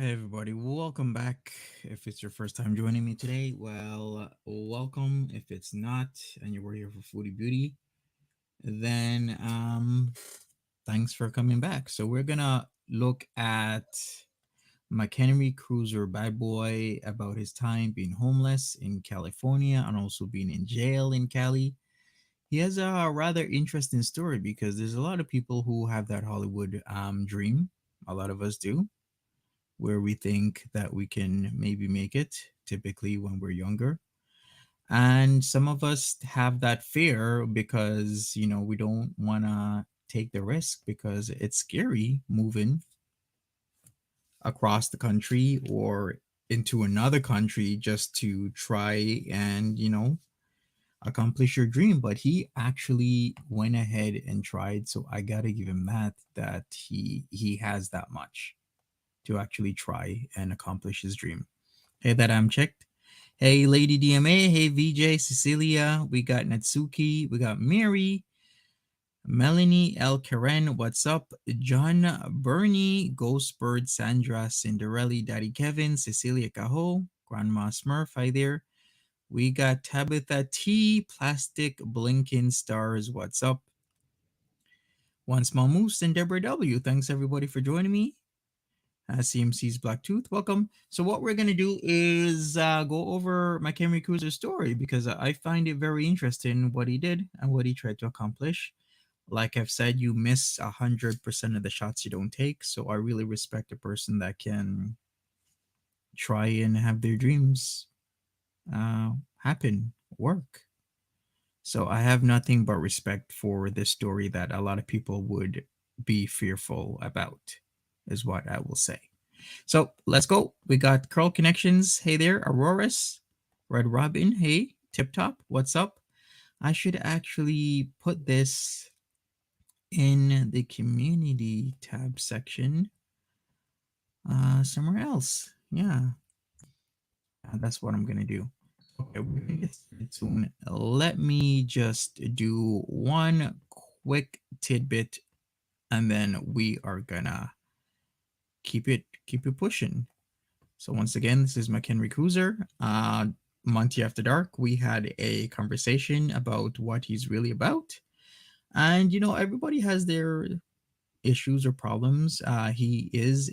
Hey everybody, welcome back. If it's your first time joining me today, welcome. If it's not and you were here for Foodie Beauty, then thanks for coming back. So we're gonna look at McHenry Cruiser, bad boy, about his time being homeless in California and also being in jail in Cali. He has a rather interesting story because there's a lot of people who have that Hollywood dream. A lot of us do, where we think that we can maybe make it, typically when we're younger. And some of us have that fear because, we don't want to take the risk because it's scary moving across the country or into another country just to try and, accomplish your dream. But he actually went ahead and tried. So I got to give him that he has that much to actually try and accomplish his dream. Hey, that I'm checked. Hey, Lady DMA. Hey, VJ, Cecilia. We got Natsuki. We got Mary, Melanie, L. Karen. What's up? John, Bernie, Ghostbird, Sandra, Cinderella, Daddy Kevin, Cecilia Cajo, Grandma Smurf. Hi there. We got Tabitha T, Plastic Blinking Stars. What's up? One Small Moose and Deborah W. Thanks everybody for joining me. CMC's Blacktooth, welcome. So what we're going to do is go over McHenry Cruiser's story because I find it very interesting what he did and what he tried to accomplish. Like I've said, you miss 100% of the shots you don't take. So I really respect a person that can try and have their dreams happen, work. So I have nothing but respect for this story that a lot of people would be fearful about, is what I will say. So let's go. We got Curl Connections. Hey there, Auroras. Red Robin. Hey, Tip Top. What's up? I should actually put this in the community tab section somewhere else. Yeah, that's what I'm going to do. Okay, we're going to get started soon. Let me just do one quick tidbit and then we are gonna keep it pushing. So once again, this is McHenry Cruiser. Monty After Dark. We had a conversation about what he's really about, and everybody has their issues or problems. He is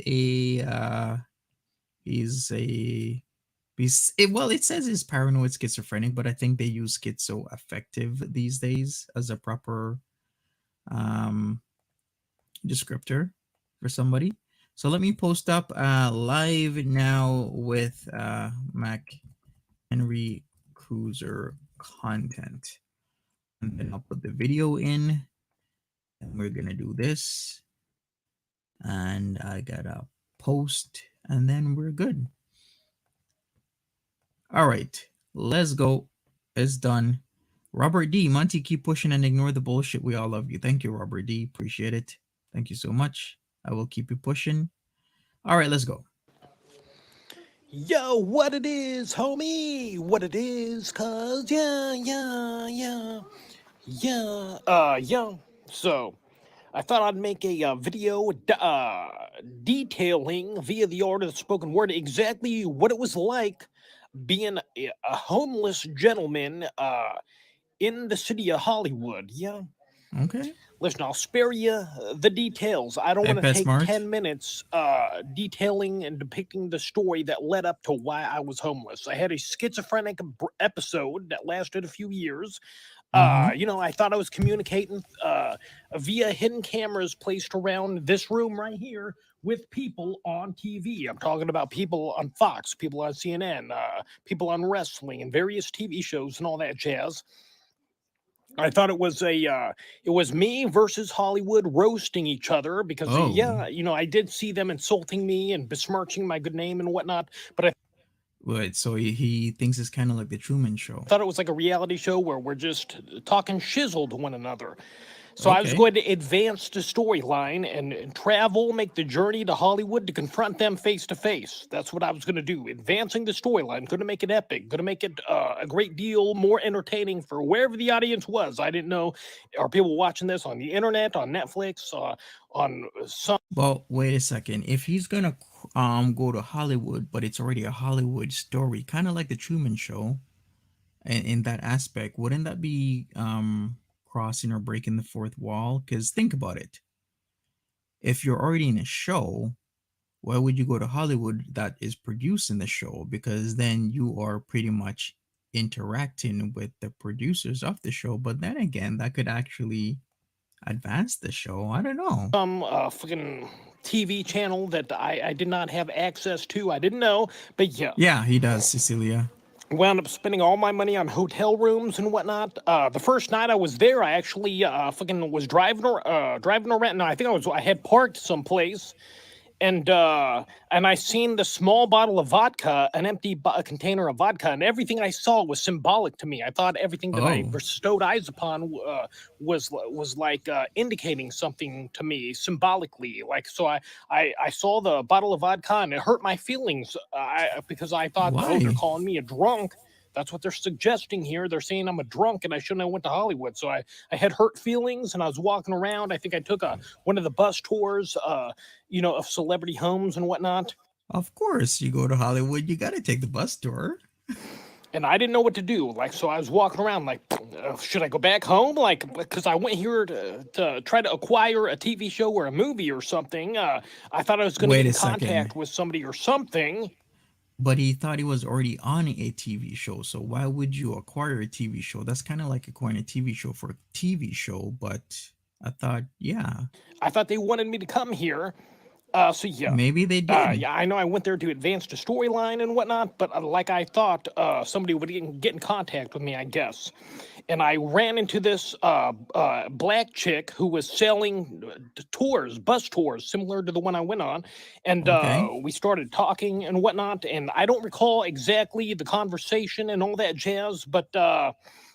well, it says he's paranoid schizophrenic, but I think they use schizoaffective these days as a proper um descriptor for somebody. So let me post up live now with McHenry Cruiser content. And then I'll put the video in. And we're going to do this. And I got to post. And then we're good. All right. Let's go. It's done. Robert D. Monty, keep pushing and ignore the bullshit. We all love you. Thank you, Robert D. Appreciate it. Thank you so much. I will keep you pushing. All right, let's go. Yo, what it is, homie? What it is, cuz, yeah. So, I thought I'd make a video detailing via the art of the spoken word exactly what it was like being a homeless gentleman in the city of Hollywood. Yeah. Okay. Listen, I'll spare you the details. I don't Hey, want to Pet take Smart. 10 minutes detailing and depicting the story that led up to why I was homeless. I had a schizophrenic episode that lasted a few years. Mm-hmm. I thought I was communicating via hidden cameras placed around this room right here with people on TV. I'm talking about people on Fox, people on CNN, people on wrestling and various TV shows and all that jazz. I thought it was me versus Hollywood roasting each other because Oh, I did see them insulting me and besmirching my good name and whatnot, but I wait. So he thinks it's kind of like the Truman Show. thought it was like a reality show where we're just talking shizzle to one another. So I was Okay. going to advance the storyline and travel, make the journey to Hollywood to confront them face to face. That's what I was going to do. Advancing the storyline, going to make it epic, going to make it a great deal more entertaining for wherever the audience was. I didn't know, are people watching this on the internet, on Netflix, on some. Well, wait a second. If he's gonna go to Hollywood, but it's already a Hollywood story, kind of like the Truman Show. And in that aspect, wouldn't that be crossing or breaking the fourth wall? Because think about it. If you're already in a show, why would you go to Hollywood that is producing the show? Because then you are pretty much interacting with the producers of the show. But then again, that could actually advance the show. I don't know. Some fucking TV channel that I did not have access to. I didn't know, but yeah. Yeah, he does, Cecilia. Wound up spending all my money on hotel rooms and whatnot. The first night I was there, I actually fucking was driving around. No, I had parked someplace, and I seen the small bottle of vodka, an empty container of vodka, and everything I saw was symbolic to me. I thought everything that I Oh, bestowed eyes upon was like indicating something to me symbolically. Like so, I saw the bottle of vodka and it hurt my feelings because I thought, oh, they're why? calling me a drunk. That's what they're suggesting here. They're saying I'm a drunk and I shouldn't have went to Hollywood. So I had hurt feelings and I was walking around. I think I took one of the bus tours, of celebrity homes and whatnot. Of course, you go to Hollywood, you got to take the bus tour. And I didn't know what to do. Like, so I was walking around like, should I go back home? Like, because I went here to try to acquire a TV show or a movie or something. I thought I was going to Wait get a in second. contact with somebody or something. But he thought he was already on a TV show. So why would you acquire a TV show? That's kind of like acquiring a TV show for a TV show. But I thought, yeah, I thought they wanted me to come here. So yeah. maybe they did. Yeah, I know I went there to advance the storyline and whatnot, but like I thought, somebody would get in contact with me, I guess. And I ran into this black chick who was selling bus tours, similar to the one I went on. And Okay. we started talking and whatnot. And I don't recall exactly the conversation and all that jazz, but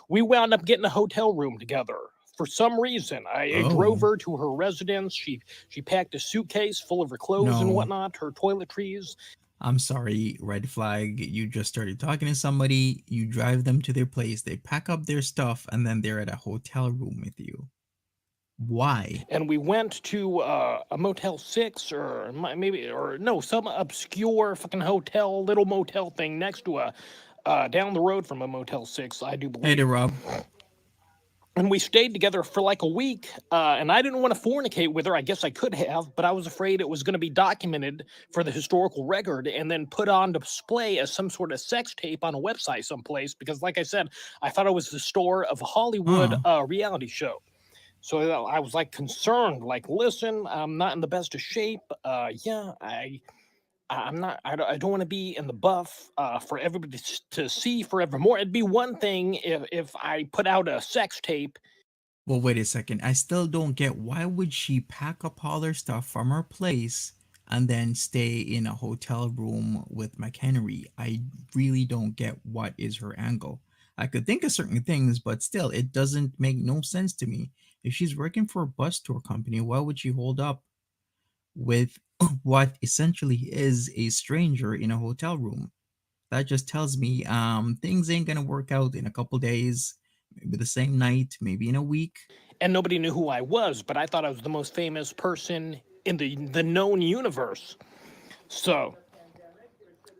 we wound up getting a hotel room together. For some reason, I drove Oh, her to her residence. She packed a suitcase full of her clothes and no. whatnot, her toiletries, I'm sorry, red flag. You just started talking to somebody, you drive them to their place, they pack up their stuff, and then they're at a hotel room with you. Why? and we went to a Motel 6 or maybe, or no, some obscure fucking hotel, little motel thing next to down the road from a Motel 6, I do Hey there, believe. Rob. And we stayed together for like a week, and I didn't want to fornicate with her. I guess I could have, but I was afraid it was going to be documented for the historical record and then put on display as some sort of sex tape on a website someplace. Because, like I said, I thought it was the star of a Hollywood Huh. reality show. So I was like concerned, like, listen, I'm not in the best of shape. Yeah, I'm not. I don't want to be in the buff for everybody to see forevermore. It'd be one thing if I put out a sex tape. Well, wait a second. I still don't get why would she pack up all her stuff from her place and then stay in a hotel room with McHenry? I really don't get what is her angle. I could think of certain things, but still, it doesn't make no sense to me. If she's working for a bus tour company, why would she hold up with what essentially is a stranger in a hotel room? That just tells me things ain't gonna work out in a couple days, maybe the same night, maybe in a week. And nobody knew who I was, but I thought I was the most famous person in the known universe. So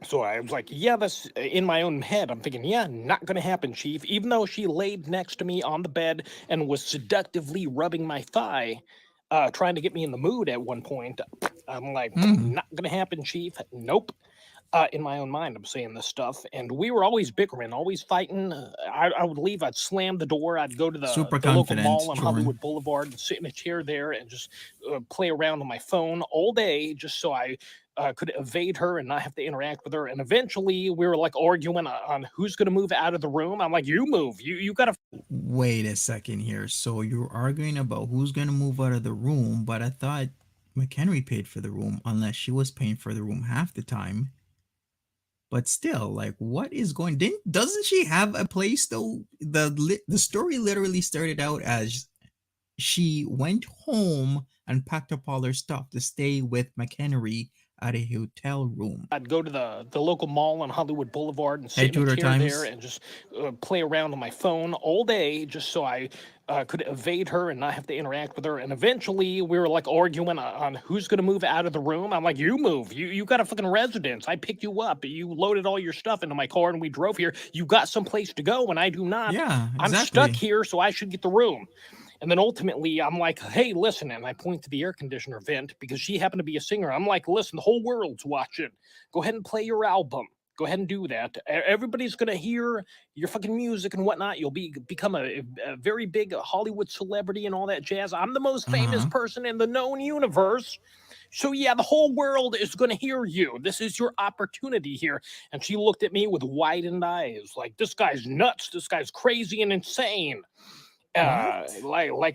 so I was like, yeah, that's in my own head. I'm thinking, yeah, not gonna happen, Chief. Even though she laid next to me on the bed and was seductively rubbing my thigh, trying to get me in the mood at one point, I'm like, Hmm. not gonna happen, Chief. Nope. In my own mind, I'm saying this stuff, and we were always bickering, always fighting. I would leave, I'd slam the door, I'd go to Super the local confident, mall on Jordan. Hollywood Boulevard and sit in a chair there and just play around on my phone all day, just so I could evade her and not have to interact with her. And eventually, we were like arguing on who's going to move out of the room. I'm like, you move, you got to. Wait a second here. So you're arguing about who's gonna move out of the room, but I thought McHenry paid for the room, unless she was paying for the room half the time. But still, like, what is going? Didn't doesn't she have a place though? The story literally started out as she went home and packed up all her stuff to stay with McHenry at a hotel room. I'd go to the local mall on Hollywood Boulevard and Hey, sit in a Tudor chair there Times. and just play around on my phone all day, just so I could evade her and not have to interact with her. And eventually, we were like arguing on who's going to move out of the room. I'm like, you move. You got a fucking residence. I picked you up. You loaded all your stuff into my car and we drove here. You got someplace to go, and I do not. Yeah, I'm stuck exactly. here, so I should get the room. And then ultimately, I'm like, hey, listen. And I point to the air conditioner vent because she happened to be a singer. I'm like, listen, the whole world's watching. Go ahead and play your album. Go ahead and do that. Everybody's going to hear your fucking music and whatnot. You'll become a very big Hollywood celebrity and all that jazz. I'm the most Uh famous huh. person in the known universe. So, yeah, the whole world is going to hear you. This is your opportunity here. And she looked at me with widened eyes like, this guy's nuts. This guy's crazy and insane. What?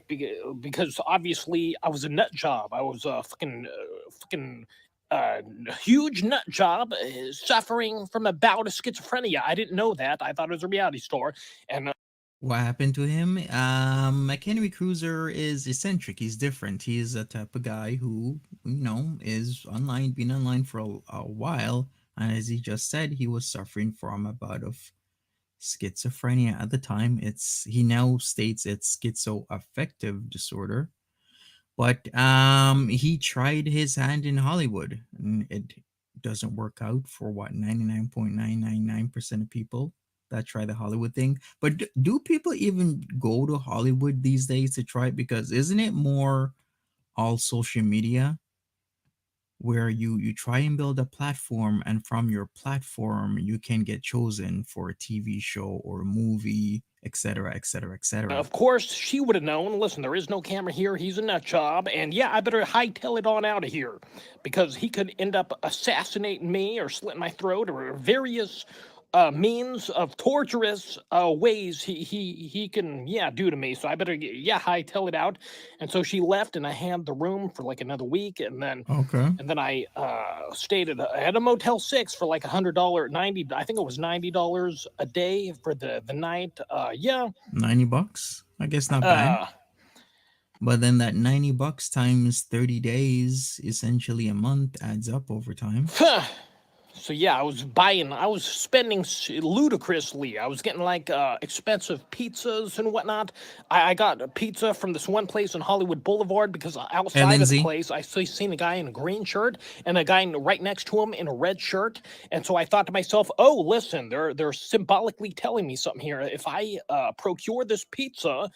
Because obviously I was a nut job. I was a fucking uh, huge nut job, suffering from a bout of schizophrenia. I didn't know that. I thought it was a reality store, and What happened to him? McHenry Cruiser is eccentric. He's different. He's a type of guy who, is online, been online for a while. And as he just said, he was suffering from a bout of schizophrenia at the time. He now states it's schizoaffective disorder. But he tried his hand in Hollywood, and it doesn't work out for what 99.999% of people that try the Hollywood thing. But do people even go to Hollywood these days to try it? Because isn't it more all social media where you try and build a platform, and from your platform you can get chosen for a TV show or a movie, etc., etc., etc. of course she would have known. Listen, there is no camera here. He's a nut job, and yeah, I better hightail it on out of here because he could end up assassinating me or slitting my throat or various means of torturous ways he can do to me. So I better hightail it out. And so she left, and I had the room for like another week, and then Okay. I stayed at a Motel 6 for like $100, 90. I think it was $90 a day for the night. $90, I guess, not bad. Uh, But then that $90 times 30 days, essentially a month, adds up over time. So yeah, I was spending ludicrously. I was getting like expensive pizzas and whatnot. I got a pizza from this one place on Hollywood Boulevard because Hey, outside of the Lindsay. place, I seen a guy in a green shirt and a guy right next to him in a red shirt. And so I thought to myself, oh, listen, they're symbolically telling me something here. If I procure this pizza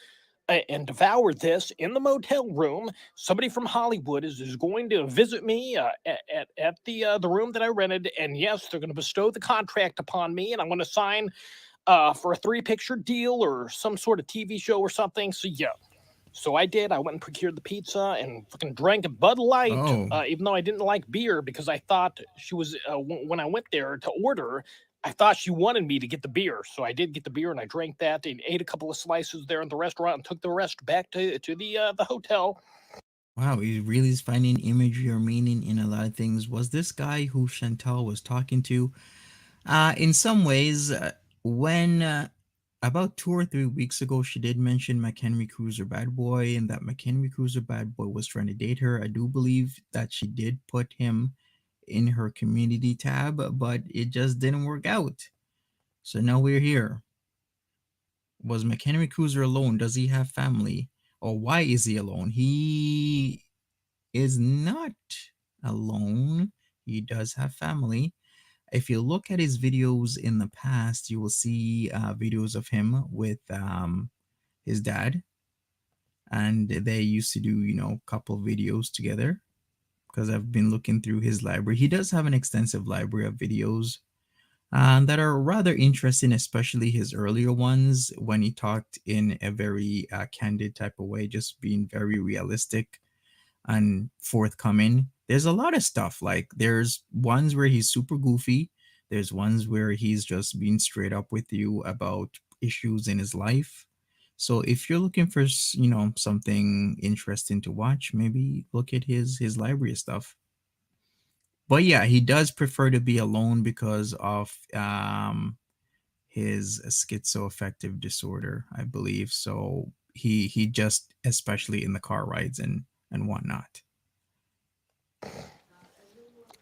and devour this in the motel room, somebody from Hollywood is going to visit me at the room that I rented, and yes, they're going to bestow the contract upon me, and I'm going to sign for a 3-picture deal or some sort of TV show or something. So yeah. So I did. I went and procured the pizza and fucking drank a Bud Light, Oh, even though I didn't like beer because I thought she was, when I went there to order, I thought she wanted me to get the beer. So I did get the beer and I drank that and ate a couple of slices there in the restaurant and took the rest back to the hotel. wow. He really is finding imagery or meaning in a lot of things. Was this guy who Chantal was talking to? In some ways, when about 2 or 3 weeks ago, she did mention McHenry Cruiser Bad Boy, and that McHenry Cruiser Bad Boy was trying to date her. I do believe that she did put him in her community tab, but it just didn't work out. So now we're here. Was McHenry Cruiser alone? Does he have family? Or why is he alone? He is not alone. He does have family. If you look at his videos in the past, you will see videos of him with his dad, and they used to do, couple videos together. Because I've been looking through his library, he does have an extensive library of videos that are rather interesting, especially his earlier ones when he talked in a very candid type of way, just being very realistic and forthcoming. There's a lot of stuff. Like there's ones where he's super goofy. There's ones where he's just being straight up with you about issues in his life. So if you're looking for, something interesting to watch, maybe look at his library of stuff. But yeah, he does prefer to be alone because of his schizoaffective disorder, I believe. So he just, especially in the car rides and whatnot.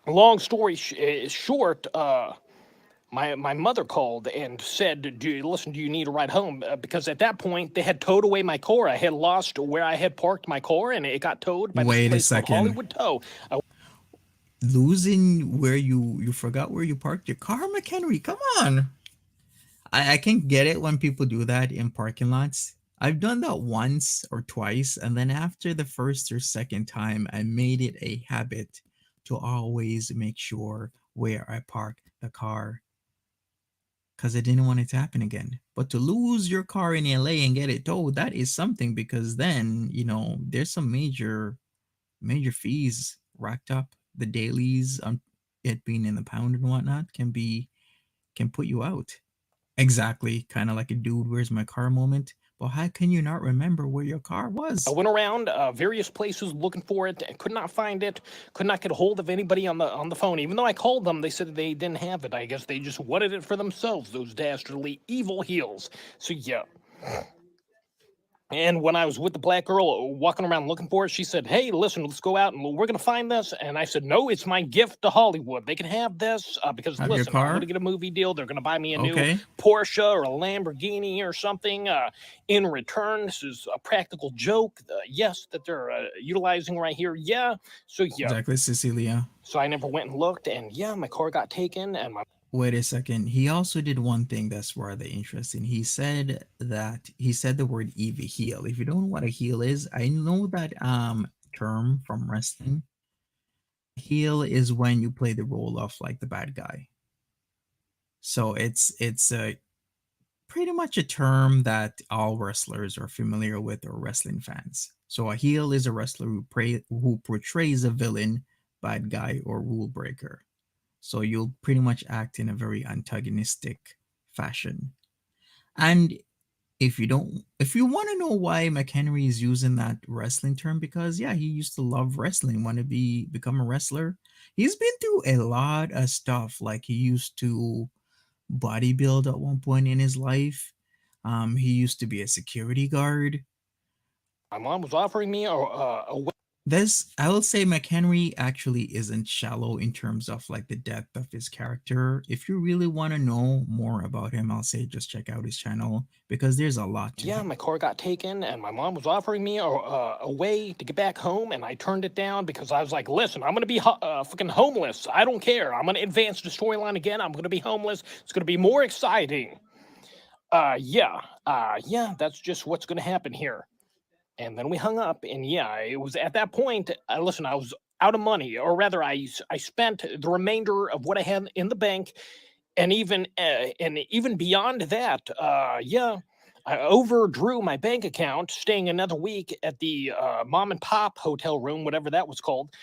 long story short, my mother called and said, listen, do you need a ride home? Because at that point, they had towed away my car. I had lost where I had parked my car, and it got towed by this Wait a place called second. Hollywood Tow. Losing where you forgot where you parked your car, McHenry? Come on. I can get it when people do that in parking lots. I've done that once or twice, and then after the first or second time, I made it a habit to always make sure where I park the car because I didn't want it to happen again. But to lose your car in LA and get it towed, that is something because then, there's some major fees racked up. The dailies on it being in the pound and whatnot can put you out. Exactly, kind of like a dude, where's my car moment. But how can you not remember where your car I was? went around various places looking for it and could not find it. Could not get a hold of anybody on the phone. Even though I called them, they said they didn't have it. I guess they just wanted it for themselves. Those dastardly evil heels. So yeah. And when I was with the black girl walking around looking for it, she said, "Hey, listen, let's go out and we're going to find this." And I said, "No, it's my gift to Hollywood. They can have this because, Have your listen, I'm going to car? get a movie deal. They're going to buy me a new Okay. Porsche or a Lamborghini or something in return. This is a practical joke. Yes, that they're utilizing right here. Yeah. So, yeah. Exactly, Cecilia. So I never went and looked. And yeah, my car got taken and my Wait a second. He also did one thing that's rather interesting. He said the word Eva heel. If you don't know what a heel is, I know that term from wrestling. Heel is when you play the role of like the bad guy. So it's a pretty much a term that all wrestlers are familiar with or wrestling fans. So a heel is a wrestler who portrays a villain, bad guy, or rule breaker. So you'll pretty much act in a very antagonistic fashion. And if you want to know why McHenry is using that wrestling term, because yeah, he used to love wrestling, want to become a wrestler. He's been through a lot of stuff. Like he used to bodybuild at one point in his life. He used to be a security guard. mom was offering me a This, I will say, McHenry actually isn't shallow in terms of like the depth of his character. If you really want to know more about him, I'll say just check out his channel because there's a lot to yeah, him. my car got taken, and my mom was offering me a way to get back home, and I turned it down because I was like, listen, I'm going to be fucking homeless. I don't care. I'm going to advance the storyline again. I'm going to be homeless. It's going to be more exciting. Yeah, that's just what's going to happen here. And then we hung up, and yeah, it was at that point, listen, I was out of money, or rather, I spent the remainder of what I had in the bank, and even beyond that, yeah, I overdrew my bank account, staying another week at the mom and pop hotel room, whatever that was called.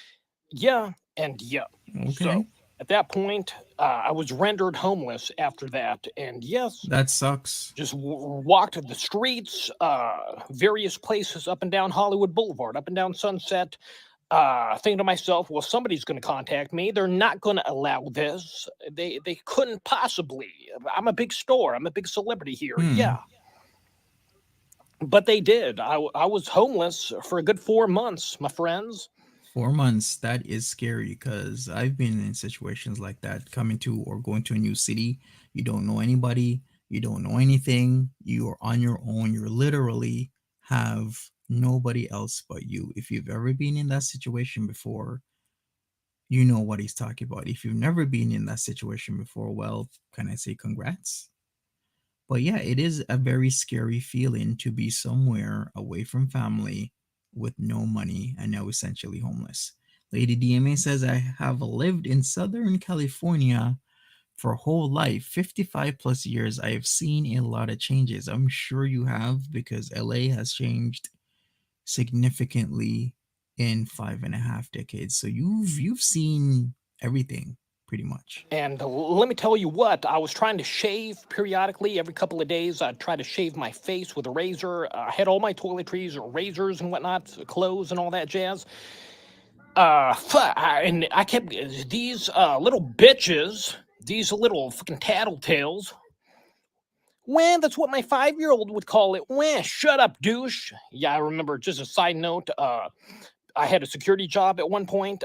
Yeah, and yeah. So Okay, at that point, I was rendered homeless after that, and yes, that sucks. just walked the streets, various places up and down Hollywood Boulevard, up and down Sunset, thinking to myself, well, somebody's going to contact me. They're not going to allow this. They couldn't possibly. I'm a big star. I'm a big celebrity here. Yeah, Hmm. but they did. I was homeless for a good 4 months, my friends. 4 months. That is scary because I've been in situations like that, coming to or going to a new city. You don't know anybody. You don't know anything. You are on your own. You literally have nobody else but you. If you've ever been in that situation before, you know what he's talking about. If you've never been in that situation before, well, can I say congrats? But yeah, it is a very scary feeling to be somewhere away from family with no money and now essentially homeless. Lady DMA says, I have lived in Southern California for a whole life, 55 plus years. I have seen a lot of changes. I'm sure you have because LA has changed significantly in 5.5 decades. So you've seen everything pretty much. And let me tell you what, I was trying to shave periodically every couple of days. I'd try to shave my face with a razor. I had all my toiletries, razors and whatnot, clothes and all that jazz. And I kept these little bitches, these little fucking tattletales. Well, that's what my 5-year-old would call it. Well, shut up, douche. Yeah, I remember. Just a side note. I had a security job at one point.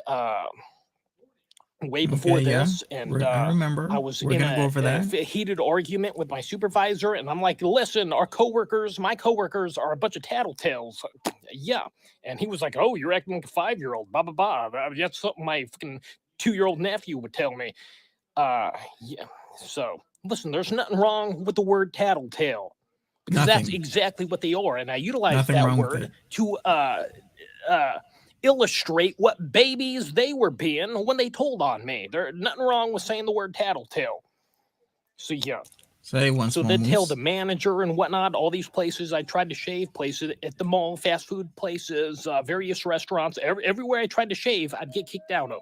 way before Okay, yeah. this, and I I remember. was We're in gonna go over that. a heated argument with my supervisor, and I'm like, "Listen, my coworkers are a bunch of tattletales." Yeah, and he was like, "Oh, you're acting like a 5-year-old." Blah blah blah. That's something my fucking 2-year-old nephew would tell me. Yeah. So listen, there's nothing wrong with the word tattletale because that's Nothing. exactly what they are, and I utilize Nothing that wrong with word it. to uh, illustrate what babies they were being when they told on me. There's nothing wrong with saying the word tattletale. So yeah. Say once So more, they tell the Moose. manager and whatnot, all these places I tried to shave, places at the mall, fast food places, various restaurants, everywhere I tried to shave, I'd get kicked out of.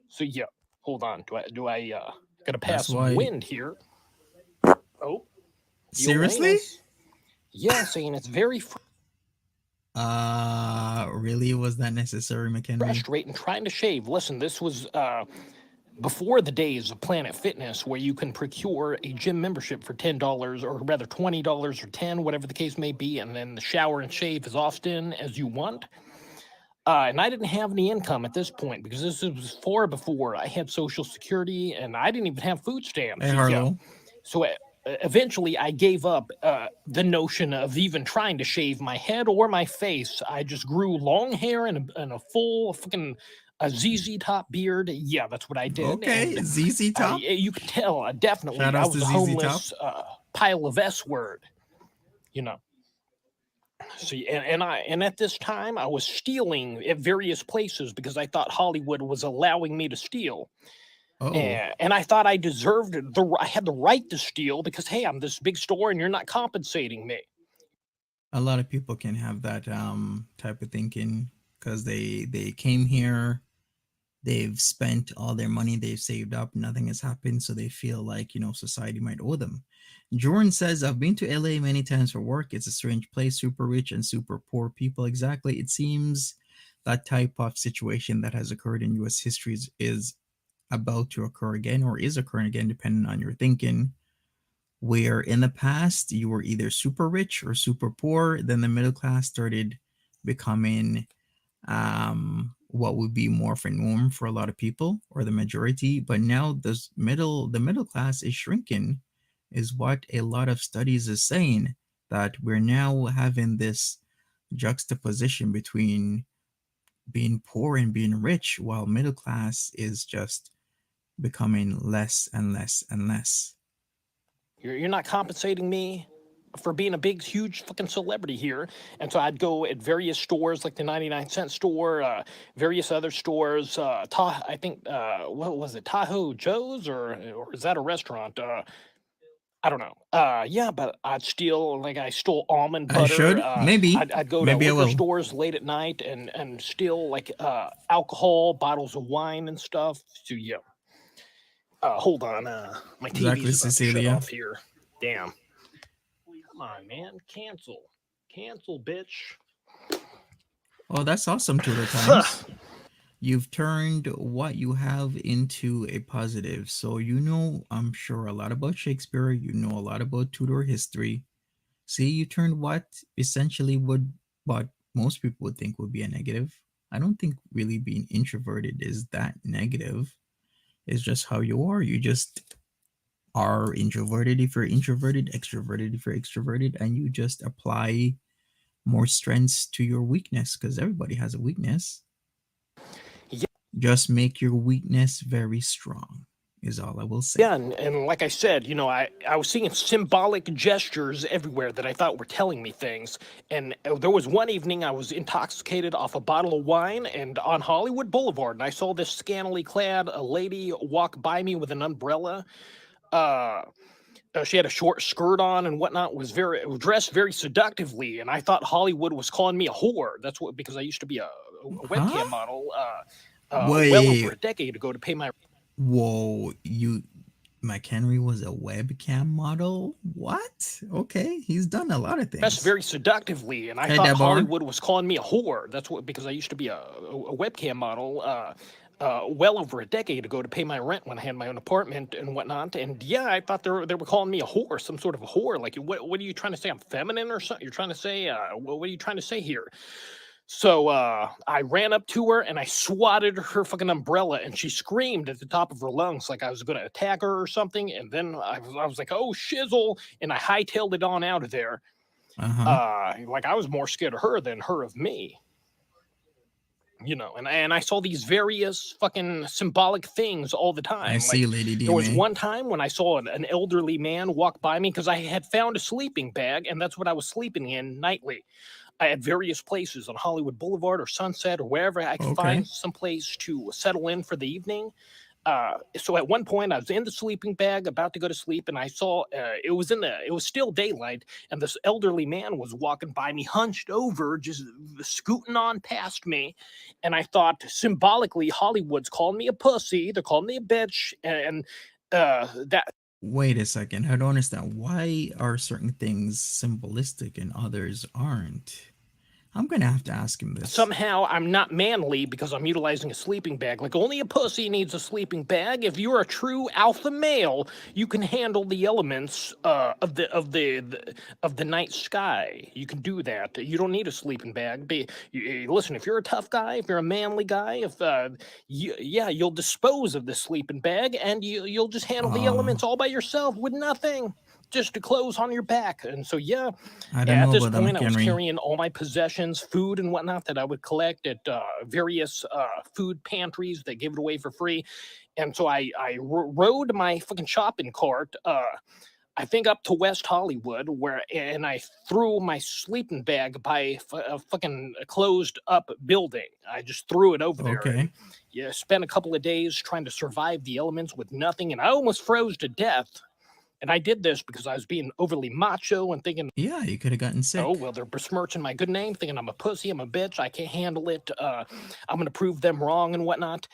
So yeah, hold on. Do I gotta pass That's some why. wind here? Oh, Your Seriously? Highness. Yeah, saying it's very Really? Was that necessary, McHenry? frustrating trying to shave. Listen, this was before the days of Planet Fitness, where you can procure a gym membership for $10, or rather $20 or 10, whatever the case may be, and then the shower and shave as often as you want. And I didn't have any income at this point because this was far before I had Social Security, and I didn't even have food stamps. Hey, Yeah. Harlow. So eventually, I gave up the notion of even trying to shave my head or my face. I just grew long hair and a full fucking a ZZ Top beard. Yeah, that's what I did. Okay, And ZZ Top. you could tell Shout definitely I outs to was a ZZ Top. homeless pile of S word. You know. See, and at this time I was stealing at various places because I thought Hollywood was allowing me to steal. Oh, And I thought I deserved I had the right to steal because hey, I'm this big store and you're not compensating me. a lot of people can have that type of thinking because they came here, they've spent all their money they've saved up, nothing has happened, so they feel like society might owe them. Jordan says, I've been to LA many times for work. It's a strange place, super rich and super poor people. Exactly. It seems that type of situation that has occurred in US history is about to occur again, or is occurring again, depending on your thinking, where in the past you were either super rich or super poor. Then the middle class started becoming what would be more for norm for a lot of people or the majority. But now the middle class is shrinking, is what a lot of studies is saying, that we're now having this juxtaposition between being poor and being rich, while middle class is just becoming less and less and less. You're not compensating me for being a big, huge fucking celebrity here. And so I'd go at various stores like the 99-cent store, various other stores. I think, what was it, Tahoe Joe's, or is that a restaurant? I don't know. Yeah, but I'd steal, like I stole almond I butter. should, maybe, I'd go to maybe I liquor will. stores late at night and steal like alcohol, bottles of wine and stuff. So yeah. Hold on. My Exactly, TV's about to shut Cecilia. off here. Damn. Come on, man. Cancel. Cancel, bitch. Oh, that's awesome, Tudor Times. You've turned what you have into a positive. So I'm sure, a lot about Shakespeare. You know a lot about Tudor history. See, you turned what essentially what most people would think would be a negative. I don't think really being introverted is that negative. It's just how you are. You just are introverted if you're introverted, extroverted if you're extroverted, and you just apply more strengths to your weakness, because everybody has a weakness. Yeah, Just make your weakness very strong, is all I will say. yeah, and like I said, I was seeing symbolic gestures everywhere that I thought were telling me things. And there was one evening I was intoxicated off a bottle of wine and on Hollywood Boulevard, and I saw this scantily clad a lady walk by me with an umbrella. Uh, she had a short skirt on and whatnot, was dressed very seductively, and I thought Hollywood was calling me a whore. That's what, because I used to be a Huh? webcam model well over Wait. a decade ago to pay my Whoa, McHenry was a webcam model? What? Okay, he's done a lot of dressed things. very seductively, and I Hey, thought Debar. Hollywood was calling me a whore. That's what, because I used to be a webcam model well over a decade ago to pay my rent when I had my own apartment and whatnot. And yeah, I thought they were calling me a whore, some sort of a whore. Like, what are you trying to say? I'm feminine or something? You're trying to say, what are you trying to say here? So I ran up to her and I swatted her fucking umbrella, and she screamed at the top of her lungs like I was going to attack her or something. And then I was like, "Oh shizzle!" And I hightailed it on out of there. Uh-huh. Like I was more scared of her than her of me. And I saw these various fucking symbolic things all the I time. see, Like Lady D, there was man. one time when I saw an elderly man walk by me because I had found a sleeping bag, and that's what I was sleeping in nightly. I had various places on Hollywood Boulevard or Sunset or wherever I could Okay. find some place to settle in for the evening. So at one point I was in the sleeping bag about to go to sleep, and I saw it was still daylight, and this elderly man was walking by me hunched over, just scooting on past me. And I thought, symbolically, Hollywood's calling me a pussy, they're calling me a bitch, and that Wait a second. I don't understand. Why are certain things symbolistic and others aren't? I'm gonna have to ask him this. somehow I'm not manly because I'm utilizing a sleeping bag. Like only a pussy needs a sleeping bag. If you're a true alpha male, you can handle the elements of the night sky. You can do that. You don't need a sleeping bag. Listen, if you're a tough guy, if you're a manly guy, if you'll dispose of the sleeping bag, and you'll just handle the Uh, elements all by yourself with nothing. Just to clothes on your back. And so, yeah, I don't at know this about that, point, I was McHenry. carrying all my possessions, food and whatnot that I would collect at various food pantries that gave it away for free. And so I rode my fucking shopping cart, I think up to West Hollywood, and I threw my sleeping bag by a fucking closed up building. I just threw it over there, and Okay. yeah, spent a couple of days trying to survive the elements with nothing, and I almost froze to death. And I did this because I was being overly macho and thinking, Yeah, you could have gotten oh, sick. well, they're besmirching my good name, thinking I'm a pussy, I'm a bitch, I can't handle it. I'm going to prove them wrong and whatnot.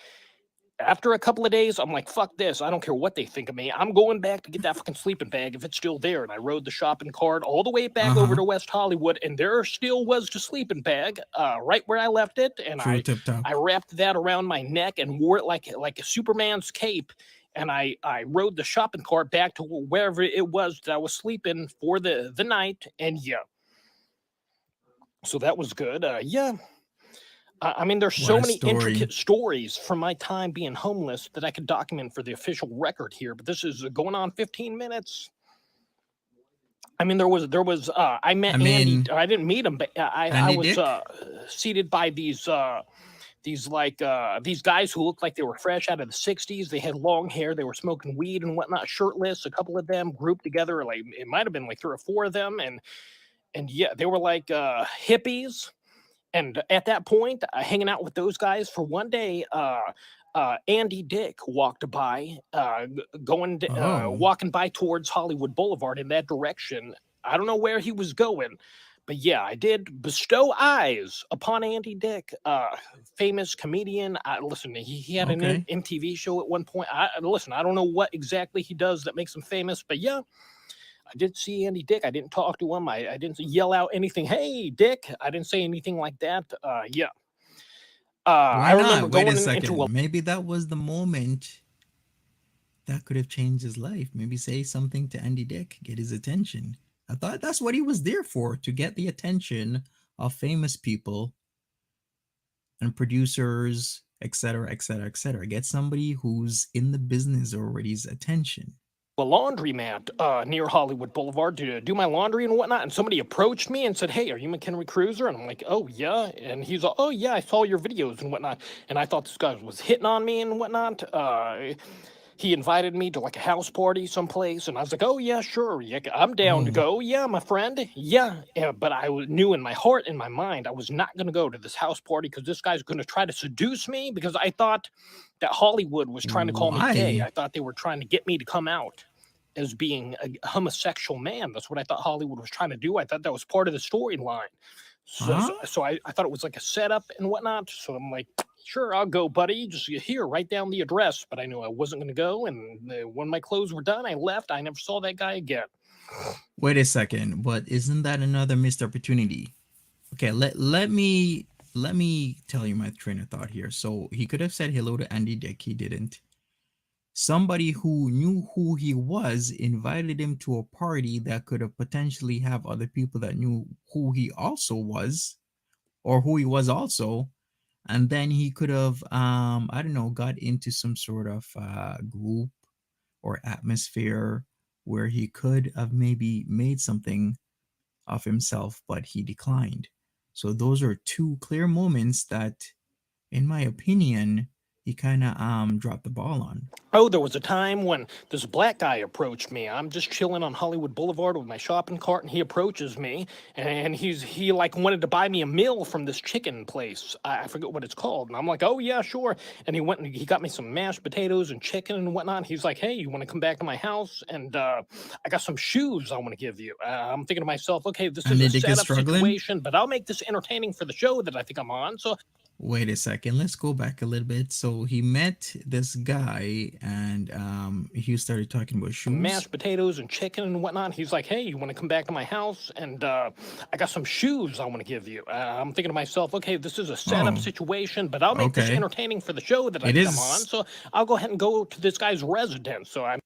After a couple of days, I'm like, fuck this. I don't care what they think of me. I'm going back to get that fucking sleeping bag if it's still there. And I rode the shopping cart all the way back over Uh-huh. to West Hollywood, and there still was the sleeping bag right where I left it. And True tip I top. wrapped that around my neck and wore it like a Superman's cape. And I rode the shopping cart back to wherever it was that I was sleeping for the night. And yeah, so that was good. Yeah, I mean, there's What so a many story. intricate stories from my time being homeless that I could document for the official record here, but this is going on 15 minutes. I mean, I I met Andy. mean, I didn't meet him, but I Andy was Dick? seated by these guys who looked like they were fresh out of the 60s. They had long hair, they were smoking weed and whatnot, shirtless, a couple of them grouped together, like it might have been like three or four of them. And yeah, they were like hippies. And at that point, hanging out with those guys for one day, Andy Dick walked by, Oh. walking by towards Hollywood Boulevard in that direction. I don't know where he was going, but yeah, I did bestow eyes upon Andy Dick, famous comedian. Listen, he had an Okay. MTV show at one point. Listen, I don't know what exactly he does that makes him famous, but yeah, I did see Andy Dick. I didn't talk to him. I didn't yell out anything. Hey, Dick. I didn't say anything like that. Yeah. I Why remember not? Wait a going into a second. Maybe that was the moment that could have changed his life. Maybe say something to Andy Dick, get his attention. I thought that's what he was there for, to get the attention of famous people and producers, etc., etc., etc. Get somebody who's in the business already's attention. laundromat near Hollywood Boulevard to do my laundry and whatnot. And somebody approached me and said, "Hey, are you McHenry Cruiser?" And I'm like, "Oh, yeah." And he's like, "Oh, yeah, I saw your videos and whatnot." And I thought this guy was hitting on me and whatnot. He invited me to like a house party someplace, and I was like, "Oh yeah, sure, yeah, I'm down to Oh, go. Yeah, my friend, yeah." But knew in my heart, in my mind, I was not going to go to this house party because this guy's going to try to seduce me. Because I thought that Hollywood was trying to call me gay. why? I thought they were trying to get me to come out as being a homosexual man. That's what I thought Hollywood was trying to do. I thought that was part of the storyline. Huh? I thought it was like a setup and whatnot. So I'm like, sure, I'll go, buddy. Just here, write down the address. But I knew I wasn't going to go. And when my clothes were done, I left. I never saw that guy again. Wait a second. But isn't that another missed opportunity? Okay, let me tell you my train of thought here. So he could have said hello to Andy Dick. He didn't. Somebody who knew who he was invited him to a party that could have potentially have other people that knew who he also was. or who he was also, and then he could have I don't know, got into some sort of group or atmosphere where he could have maybe made something of himself, but he declined. So those are two clear moments that, in my opinion, he kind of dropped the ball on. Oh, there was a time when this black guy approached me. I'm just chilling on Hollywood Boulevard with my shopping cart, and he approaches me, and he like wanted to buy me a meal from this chicken place. I forget what it's called, and I'm like, oh yeah, sure. And he went and he got me some mashed potatoes and chicken and whatnot. He's like, hey, you want to come back to my house? And I got some shoes I want to give you. I'm thinking to myself, okay, this And is a did it get setup struggling? situation, but I'll make this entertaining for the show that I think I'm on. So Wait a second. Let's go back a little bit. So he met this guy, and he started talking about shoes. mashed potatoes and chicken and whatnot. He's like, hey, you want to come back to my house? And I got some shoes I want to give you. I'm thinking to myself, okay, this is a setup Oh, situation, but I'll make this okay. entertaining for the show that I It think I'm on. is. So I'll go ahead and go to this guy's residence. So I'm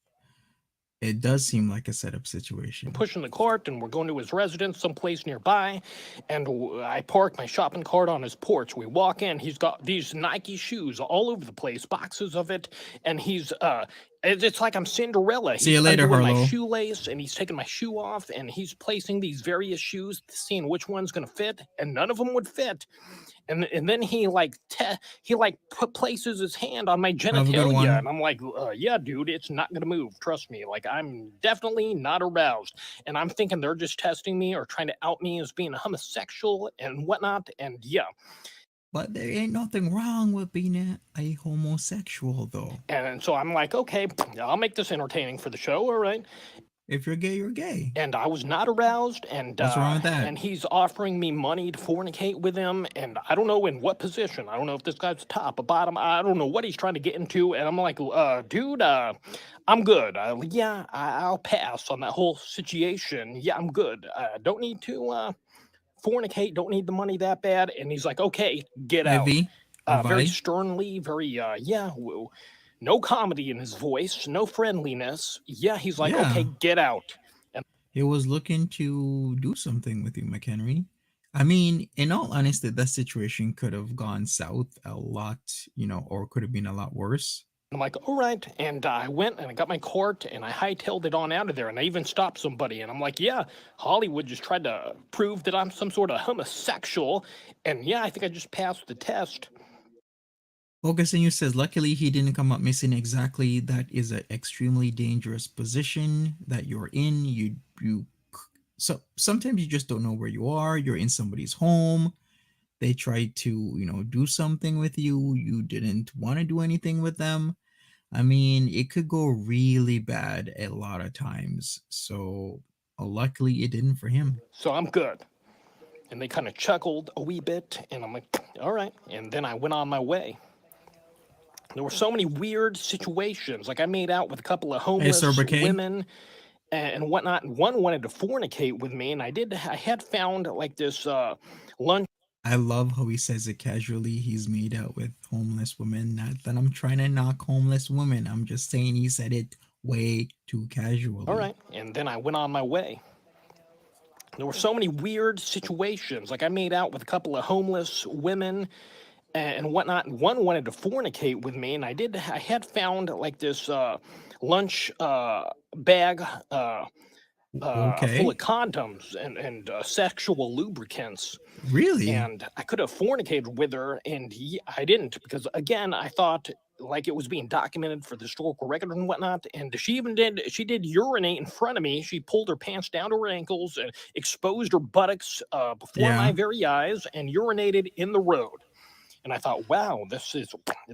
It does seem like a setup situation. pushing the cart and we're going to his residence someplace nearby, and I park my shopping cart on his porch. We walk in, he's got these Nike shoes all over the place, boxes of it, and it's like I'm Cinderella. See He's you later, undoing my Harlow. shoelace and he's taking my shoe off and he's placing these various shoes, seeing which one's gonna fit, and none of them would fit. And then places his hand on my Have a good genitalia, one. and I'm like, yeah, dude, it's not gonna move. Trust me. Like, I'm definitely not aroused, and I'm thinking they're just testing me or trying to out me as being a homosexual and whatnot. And yeah, But there ain't nothing wrong with being a homosexual, though. and so I'm like, okay, I'll make this entertaining for the show. All right. If you're gay, you're gay. And I was not aroused, What's wrong with that? and he's offering me money to fornicate with him, and I don't know in what position. I don't know if this guy's top or bottom. I don't know what he's trying to get into, and I'm like, dude, I'm good. Yeah, I'll pass on that whole situation. Yeah, I'm good. Don't need to fornicate. Don't need the money that bad. And he's like, okay, get out. Evie or Very Vi? sternly, very yeah. No comedy in his voice, no friendliness. Yeah, he's like, okay, Yeah. get out. He was looking to do something with you, McHenry. I mean, in all honesty, that situation could have gone south a lot, or could have been a lot worse. I'm like, all right. And I went and I got my cart and I hightailed it on out of there. And I even stopped somebody. And I'm like, yeah, Hollywood just tried to prove that I'm some sort of homosexual. And yeah, I think I just passed the test. Augustine says, luckily he didn't come up missing. Exactly, that is an extremely dangerous position that you're in. So sometimes you just don't know where you are. You're in somebody's home. They tried to, do something with you. You didn't want to do anything with them. I mean, it could go really bad a lot of times. So luckily it didn't for him. So I'm good. And they kind of chuckled a wee bit. And I'm like, all right. And then I went on my way. There were so many weird situations. Like, I made out with a couple of Hey, homeless Sober K. women and whatnot. One wanted to fornicate with me, and I had found like this lunch I love how he says it casually. He's made out with homeless women. Not that I'm trying to knock homeless women. I'm just saying he said it way too all casually. right. And then I went on my way. There were so many weird situations. Like, I made out with a couple of homeless women and whatnot. One wanted to fornicate with me, and I had found like this lunch bag full Okay. of condoms and sexual lubricants. Really? And I could have fornicated with her, and I didn't, because again, I thought like it was being documented for the historical record and whatnot. And she did urinate in front of me. She pulled her pants down to her ankles and exposed her buttocks before my Yeah. very eyes and urinated in the road. And I thought, wow,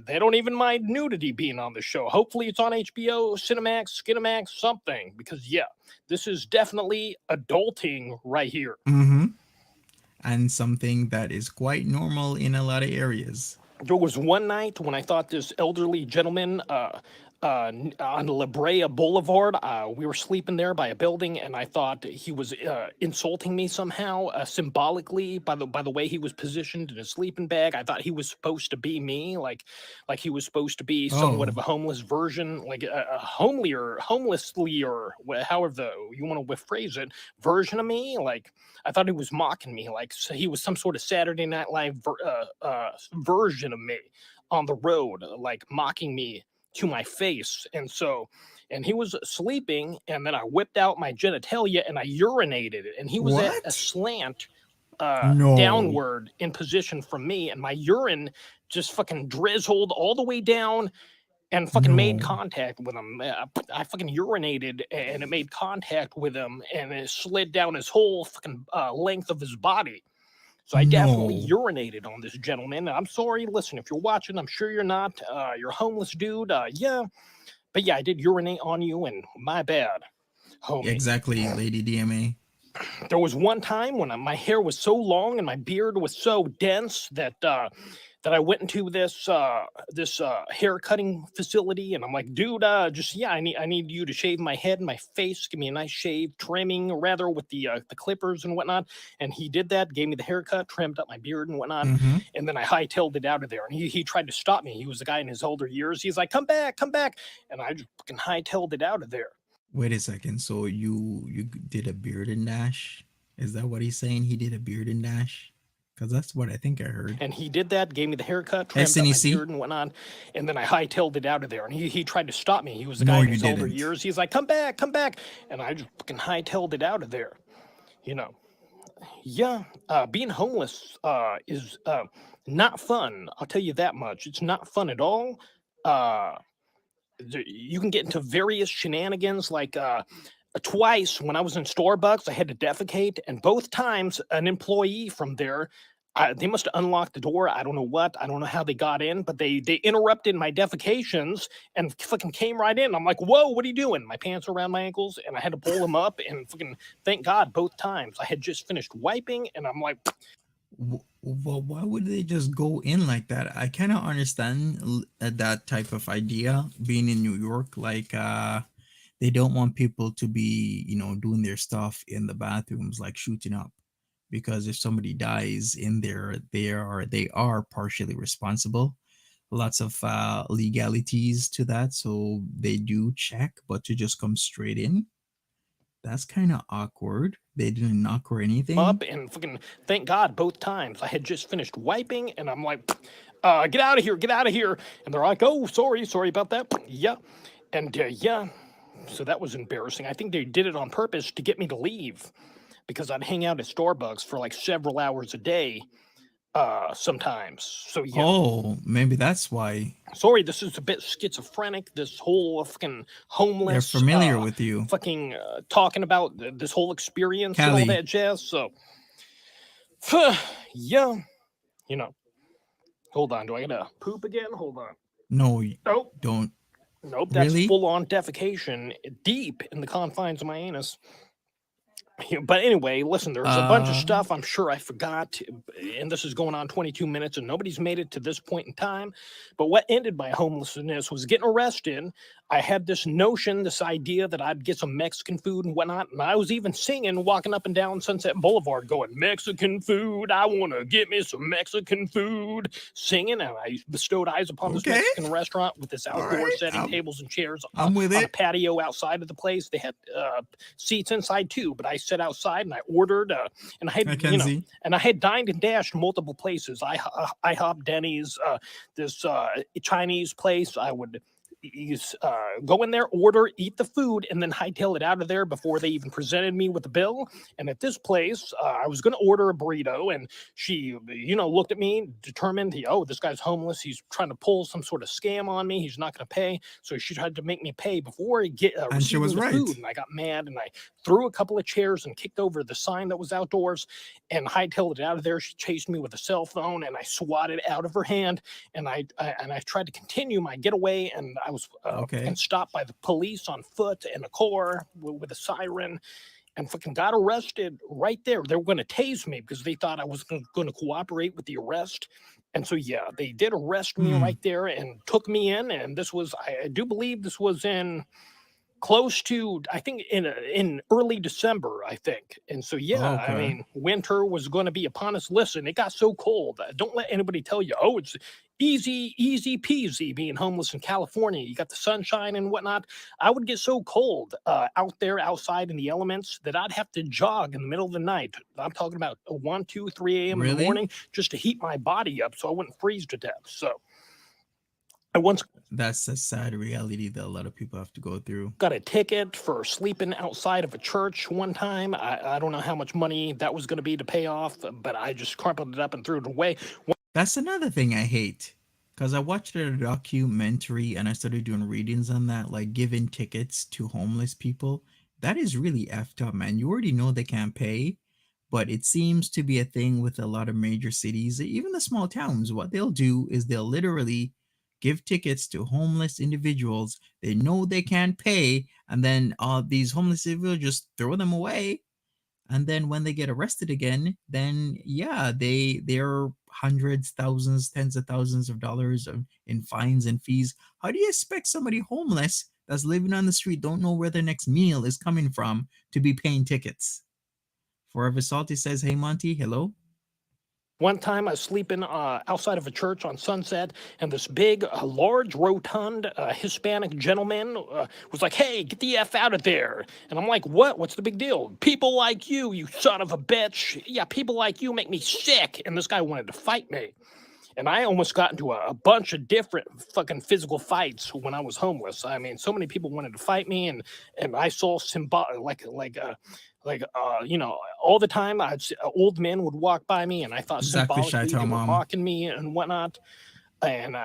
they don't even mind nudity being on the show. Hopefully it's on HBO, Cinemax, Skinemax, something, because yeah, this is definitely adulting right here. Mm-hmm. And something that is quite normal in a lot of areas. There was one night when I thought this elderly gentleman on La Brea Boulevard. We were sleeping there by a building, and I thought he was insulting me somehow, symbolically by the way he was positioned in his sleeping bag. I thought he was supposed to be me, like he was supposed to be somewhat of Oh, a homeless version, like a homelessly, or however you want to phrase it, version of me. Like I thought he was mocking me, like so he was some sort of Saturday Night Live version of me on the road, like mocking me to my face. And he was sleeping, and then I whipped out my genitalia and I urinated it, and he was at a what? slant No, downward in position from me, and my urine just fucking drizzled all the way down and fucking made no, contact with him. I fucking urinated, and it made contact with him, and it slid down his whole fucking length of his body. So I definitely no. urinated on this gentleman. I'm sorry. Listen, if you're watching, I'm sure you're not. You're a homeless dude. Yeah. But yeah, I did urinate on you, and my bad, homie. Exactly, Lady DMA. There was one time when my hair was so long and my beard was so dense that I went into this hair cutting facility, and I'm like, dude, I need you to shave my head and my face, give me a nice shave, trimming rather with the clippers and whatnot. And he did that, gave me the haircut, trimmed up my beard and whatnot, Mm-hmm. and then I hightailed it out of there. And he tried to stop me. He was the guy in his older years. He's like, come back, and I just fucking hightailed it out of there. Wait a second. So you did a beard and dash? Is that what he's saying? He did a beard and dash? Because that's what I think I heard. And he did that, gave me the haircut, trimmed up my SNEC? beard and whatnot, and then I hightailed it out of there. And he tried to stop me. He was the No, guy in you his older didn't. years. He's like, come back, and I just fucking hightailed it out of there. You know, yeah. Being homeless is not fun. I'll tell you that much. It's not fun at all. Uh, you can get into various shenanigans, like twice when I was in Starbucks, I had to defecate, and both times an employee from there, they must have unlocked the door. I don't know what. I don't know how they got in, but they interrupted my defecations and fucking came right in. I'm like, whoa, what are you doing? My pants are around my ankles, and I had to pull them up. And fucking, thank God, both times I had just finished wiping, and I'm like, Well, why would they just go in like that? I kind of understand that type of idea being in New York. Like, they don't want people to be, doing their stuff in the bathrooms, like shooting up, because if somebody dies in there, they are partially responsible. Lots of legalities to that, so they do check, but to just come straight in, that's kind of awkward. They didn't knock or anything. up, and fucking, thank God, both times I had just finished wiping, and I'm like, get out of here, get out of here. And they're like, oh, sorry about that. Yeah. And yeah, so that was embarrassing. I think they did it on purpose to get me to leave because I'd hang out at Starbucks for like several hours a day sometimes. So yeah, Oh, maybe that's why sorry, this is a bit schizophrenic. This whole fucking they're homeless, familiar with you. fucking talking about this whole experience and all Callie, that jazz. So yeah, you know. Hold on, do I gotta poop again? Hold on. no, Nope, don't. nope. That's Really? full on defecation, deep in the confines of my anus. But anyway, listen, there's a bunch of Uh, stuff I'm sure I forgot, and this is going on 22 minutes, and nobody's made it to this point in time. But what ended my homelessness was getting arrested. I had this notion, this idea that I'd get some Mexican food and whatnot, and I was even singing, walking up and down Sunset Boulevard, going, Mexican food, I want to get me some Mexican food, singing, and I bestowed eyes upon this okay. Mexican restaurant with this All outdoor right. setting, tables and chairs I'm with on a it. patio outside of the place. They had seats inside too, but I sat outside and I ordered, and I had, I can see. and I had dined and dashed multiple places. IHOP, Denny's, this Chinese place. I would go in there, order, eat the food, and then hightail it out of there before they even presented me with the bill. And at this place, I was going to order a burrito, and she, looked at me, determined, this guy's homeless. He's trying to pull some sort of scam on me. He's not going to pay. So she tried to make me pay before he And she receiving was the right. food. And I got mad, and I threw a couple of chairs and kicked over the sign that was outdoors and hightailed it out of there. She chased me with a cell phone, and I swatted it out of her hand. And I tried to continue my getaway, and I was Okay. stopped by the police on foot in a car with a siren, and fucking got arrested right there. They were going to tase me because they thought I was going to cooperate with the arrest. And so, yeah, they did arrest me Hmm. right there and took me in. And this was, I do believe this was in close to, I think in early December, I think. And so, yeah, I Okay. mean, winter was going to be upon us. Listen, it got so cold. Don't let anybody tell you, oh, it's easy peasy being homeless in California. You got the sunshine and whatnot. I would get so cold out there outside in the elements that I'd have to jog in the middle of the night. I'm talking about 1, 2, 3 a.m. in the Really? morning just to heat my body up so I wouldn't freeze to death. So I once That's a sad reality that a lot of people have to go through. got a ticket for sleeping outside of a church one time. I don't know how much money that was going to be to pay off, but I just crumpled it up and threw it away. That's another thing I hate. Because I watched a documentary and I started doing readings on that, like giving tickets to homeless people. That is really effed up, man. You already know they can't pay, but it seems to be a thing with a lot of major cities, even the small towns. What they'll do is they'll literally give tickets to homeless individuals. They know they can't pay, and then these homeless individuals just throw them away, and then when they get arrested again, then yeah, they're hundreds, thousands, tens of thousands of dollars in fines and fees. How do you expect somebody homeless that's living on the street, don't know where their next meal is coming from, to be paying tickets? Forever Salty says, hey Monty, hello. One time I was sleeping outside of a church on Sunset, and this big, large, rotund Hispanic gentleman was like, hey, get the F out of there. And I'm like, what? What's the big deal? People like you son of a bitch. Yeah, people like you make me sick. And this guy wanted to fight me. And I almost got into a bunch of different fucking physical fights when I was homeless. I mean, so many people wanted to fight me, and I saw you know, all the time old men would walk by me, and I thought Exactly, symbolically they Shy were Mom. mocking me and whatnot. And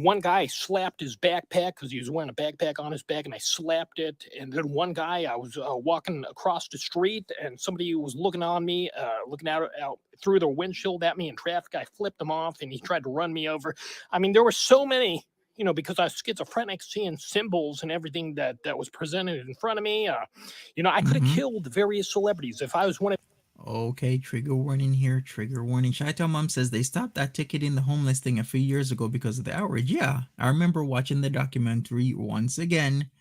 one guy slapped his backpack because he was wearing a backpack on his back, and I slapped it. And then one guy, I was walking across the street, and somebody was looking on me, looking out through their windshield at me in traffic. I flipped him off, and he tried to run me over. I mean, there were so many. You know, because I was schizophrenic, seeing symbols and everything that was presented in front of me. You know, I could have Mm-hmm. killed various celebrities if I was one of. Okay, trigger warning here. Trigger warning. Shy Mom says they stopped that ticketing the homeless thing a few years ago because of the outrage. Yeah, I remember watching the documentary once again.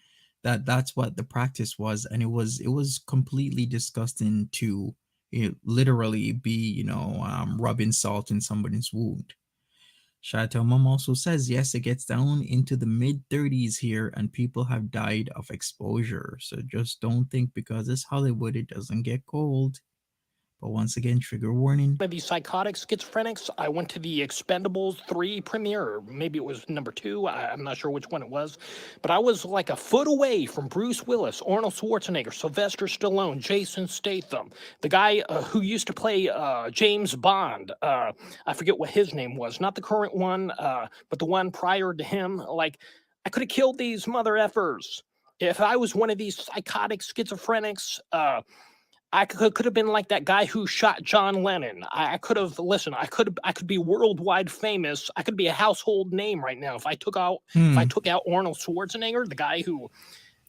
That's what the practice was, and it was completely disgusting to literally be rubbing salt in somebody's wound. Chateau Mom also says yes, it gets down into the mid 30s here, and people have died of exposure. So just don't think because it's Hollywood it doesn't get cold. But once again, trigger warning. Of these psychotic schizophrenics. I went to the Expendables 3 premiere, or maybe it was number 2. I'm not sure which one it was. But I was like a foot away from Bruce Willis, Arnold Schwarzenegger, Sylvester Stallone, Jason Statham, the guy who used to play James Bond. I forget what his name was. Not the current one, but the one prior to him. Like, I could have killed these mother effers. If I was one of these psychotic schizophrenics, I could have been like that guy who shot John Lennon. I could have listen. I could be worldwide famous. I could be a household name right now if I Hmm. took out Arnold Schwarzenegger, the guy who.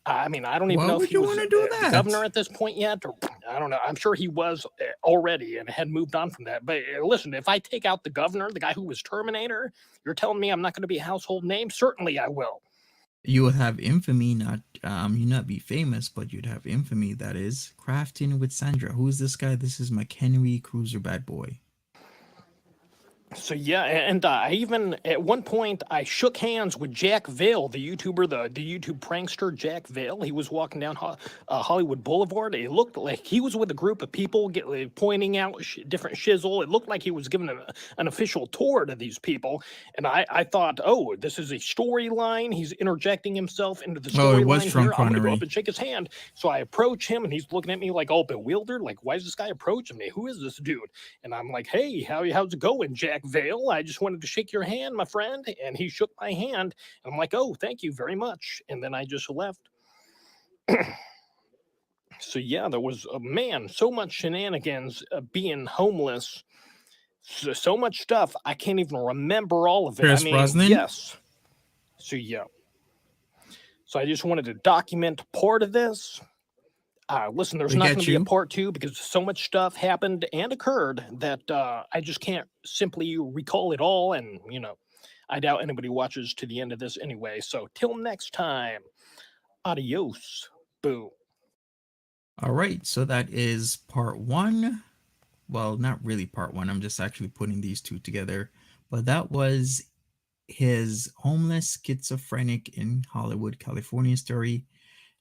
I mean, I don't even Why know if would he you was want to do the governor that? at this point yet, or I don't know. I'm sure he was already and had moved on from that. But listen, if I take out the governor, the guy who was Terminator, you're telling me I'm not going to be a household name? Certainly, I will. You would have infamy, not you not be famous, but you'd have infamy. That is crafting with Sandra. Who is this guy? This is McHenry Cruiser, bad boy. So yeah, and I even at one point I shook hands with Jack Vale, the YouTuber, the YouTube prankster Jack Vale. He was walking down Hollywood Boulevard. It looked like he was with a group of people pointing out different shizzle. It looked like he was giving an official tour to these people. And I thought, oh, this is a storyline. He's interjecting himself into the Oh, it was storyline Sean here. I'm going to go up Connery. and shake his hand. So I approach him, and he's looking at me like all bewildered. Like, why is this guy approaching me? Who is this dude? And I'm like, hey, how's it going, Jack Vale? I just wanted to shake your hand, my friend. And he shook my hand. And I'm like, oh, thank you very much. And then I just left. So yeah, there was man, so much shenanigans being homeless, so much stuff. I can't even remember all of it. I Pierce mean, Brosnan. yes. So yeah. So I just wanted to document part of this. Listen, there's We not going get to be a you. part 2 because so much stuff happened and occurred that I just can't simply recall it all. And, I doubt anybody watches to the end of this anyway. So till next time, adios. Boo. All right, so that is part one. Well, not really part one. I'm just actually putting these two together. But that was his Homeless Schizophrenic in Hollywood, California story.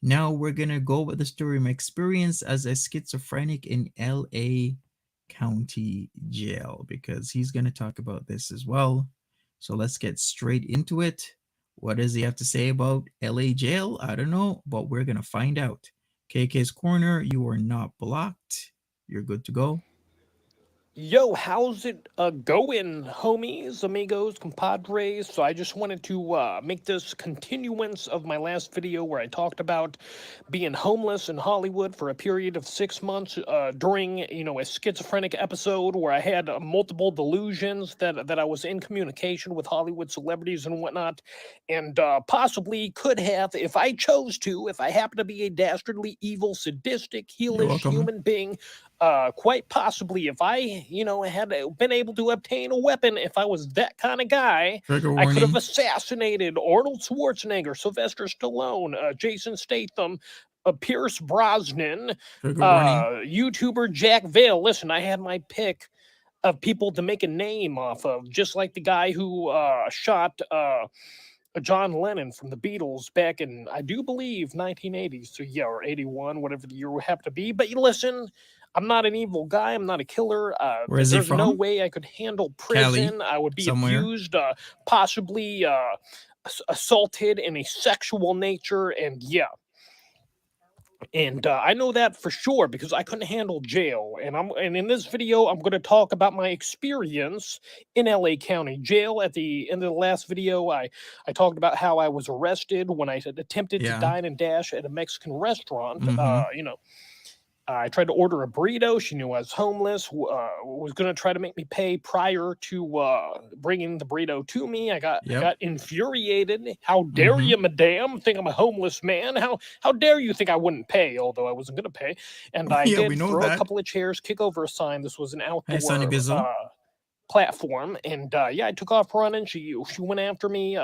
Now we're going to go with the story of my experience as a schizophrenic in LA County Jail, because he's going to talk about this as well. So let's get straight into it. What does he have to say about LA Jail? I don't know, but we're going to find out. KK's Corner, you are not blocked. You're good to go. Yo, how's it going, homies, amigos, compadres? So I just wanted to make this continuance of my last video where I talked about being homeless in Hollywood for a period of 6 months during, a schizophrenic episode where I had multiple delusions that I was in communication with Hollywood celebrities and whatnot, and possibly could have, if I chose to, if I happen to be a dastardly, evil, sadistic, You're heelish welcome. human being, quite possibly, if I, had been able to obtain a weapon, if I was that kind of guy, Trigger I could have warning. assassinated Arnold Schwarzenegger, Sylvester Stallone, Jason Statham, Pierce Brosnan, Trigger warning. YouTuber Jack Vale. Listen, I had my pick of people to make a name off of, just like the guy who shot John Lennon from the Beatles back in, I do believe, 1980. So yeah, or 81, whatever the year would have to be. But you listen, I'm not an evil guy. I'm not a killer. Where is he There's no from? way I could handle Cali. prison. I would be Somewhere. abused, possibly assaulted in a sexual nature. And yeah. And I know that for sure because I couldn't handle jail. And in this video, I'm going to talk about my experience in LA County Jail. At the end of the last video, I talked about how I was arrested when I had attempted to dine and dash at a Mexican restaurant. I tried to order a burrito. She knew I was homeless, was going to try to make me pay prior to bringing the burrito to me. I got infuriated. How dare you, madame, think I'm a homeless man? How dare you think I wouldn't pay, although I wasn't going to pay? And I did throw a couple of chairs, kick over a sign. This was an outdoor platform. And I took off running. She went after me.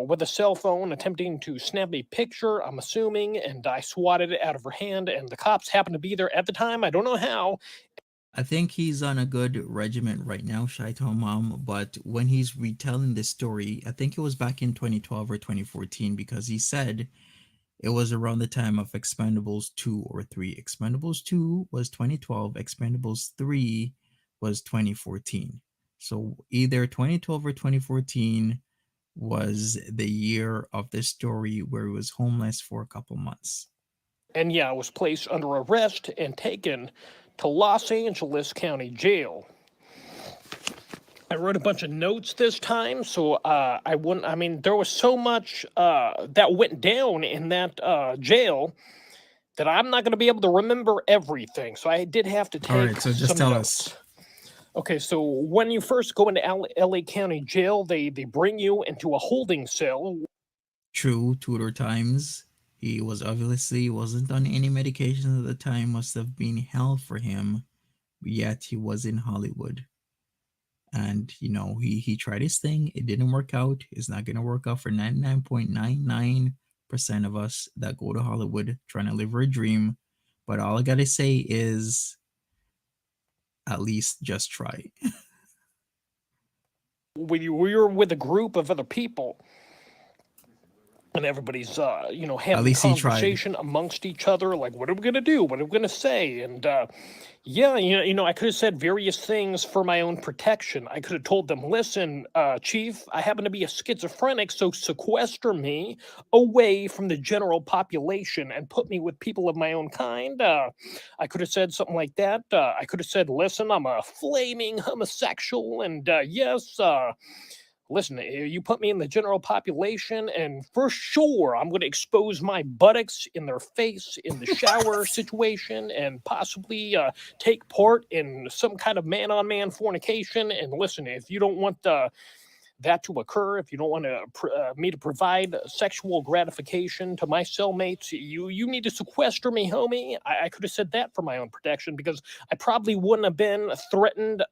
With a cell phone, attempting to snap a picture, I'm assuming, and I swatted it out of her hand, and the cops happened to be there at the time. I don't know how. I think he's on a good regiment right now, Shaitan Mom, but when he's retelling this story, I think it was back in 2012 or 2014, because he said it was around the time of Expendables 2 or 3. Expendables 2 was 2012, Expendables 3 was 2014. So either 2012 or 2014 was the year of this story where he was homeless for a couple months. And I was placed under arrest and taken to Los Angeles County Jail. I wrote a bunch of notes this time, so there was so much that went down in that jail that I'm not going to be able to remember everything. So I did have to take All right, so just some tell notes. us. Okay, so when you first go into LA County Jail, they bring you into a holding cell. True, Tudor times. He wasn't on any medication at the time, must have been hell for him, yet he was in Hollywood. And, he tried his thing. It didn't work out. It's not going to work out for 99.99% of us that go to Hollywood trying to live our dream. But all I got to say is, at least just try. We were with a group of other people, and everybody's having a conversation amongst each other, like, what are we gonna do, what are we gonna say? And I could have said various things for my own protection. I could have told them, listen, chief, I happen to be a schizophrenic, so sequester me away from the general population and put me with people of my own kind. I could have said something like that. I could have said, listen, I'm a flaming homosexual, and listen, you put me in the general population, and for sure, I'm going to expose my buttocks in their face in the shower situation, and possibly take part in some kind of man-on-man fornication. And listen, if you don't want that to occur, if you don't want me to provide sexual gratification to my cellmates, you need to sequester me, homie. I could have said that for my own protection, because I probably wouldn't have been threatened,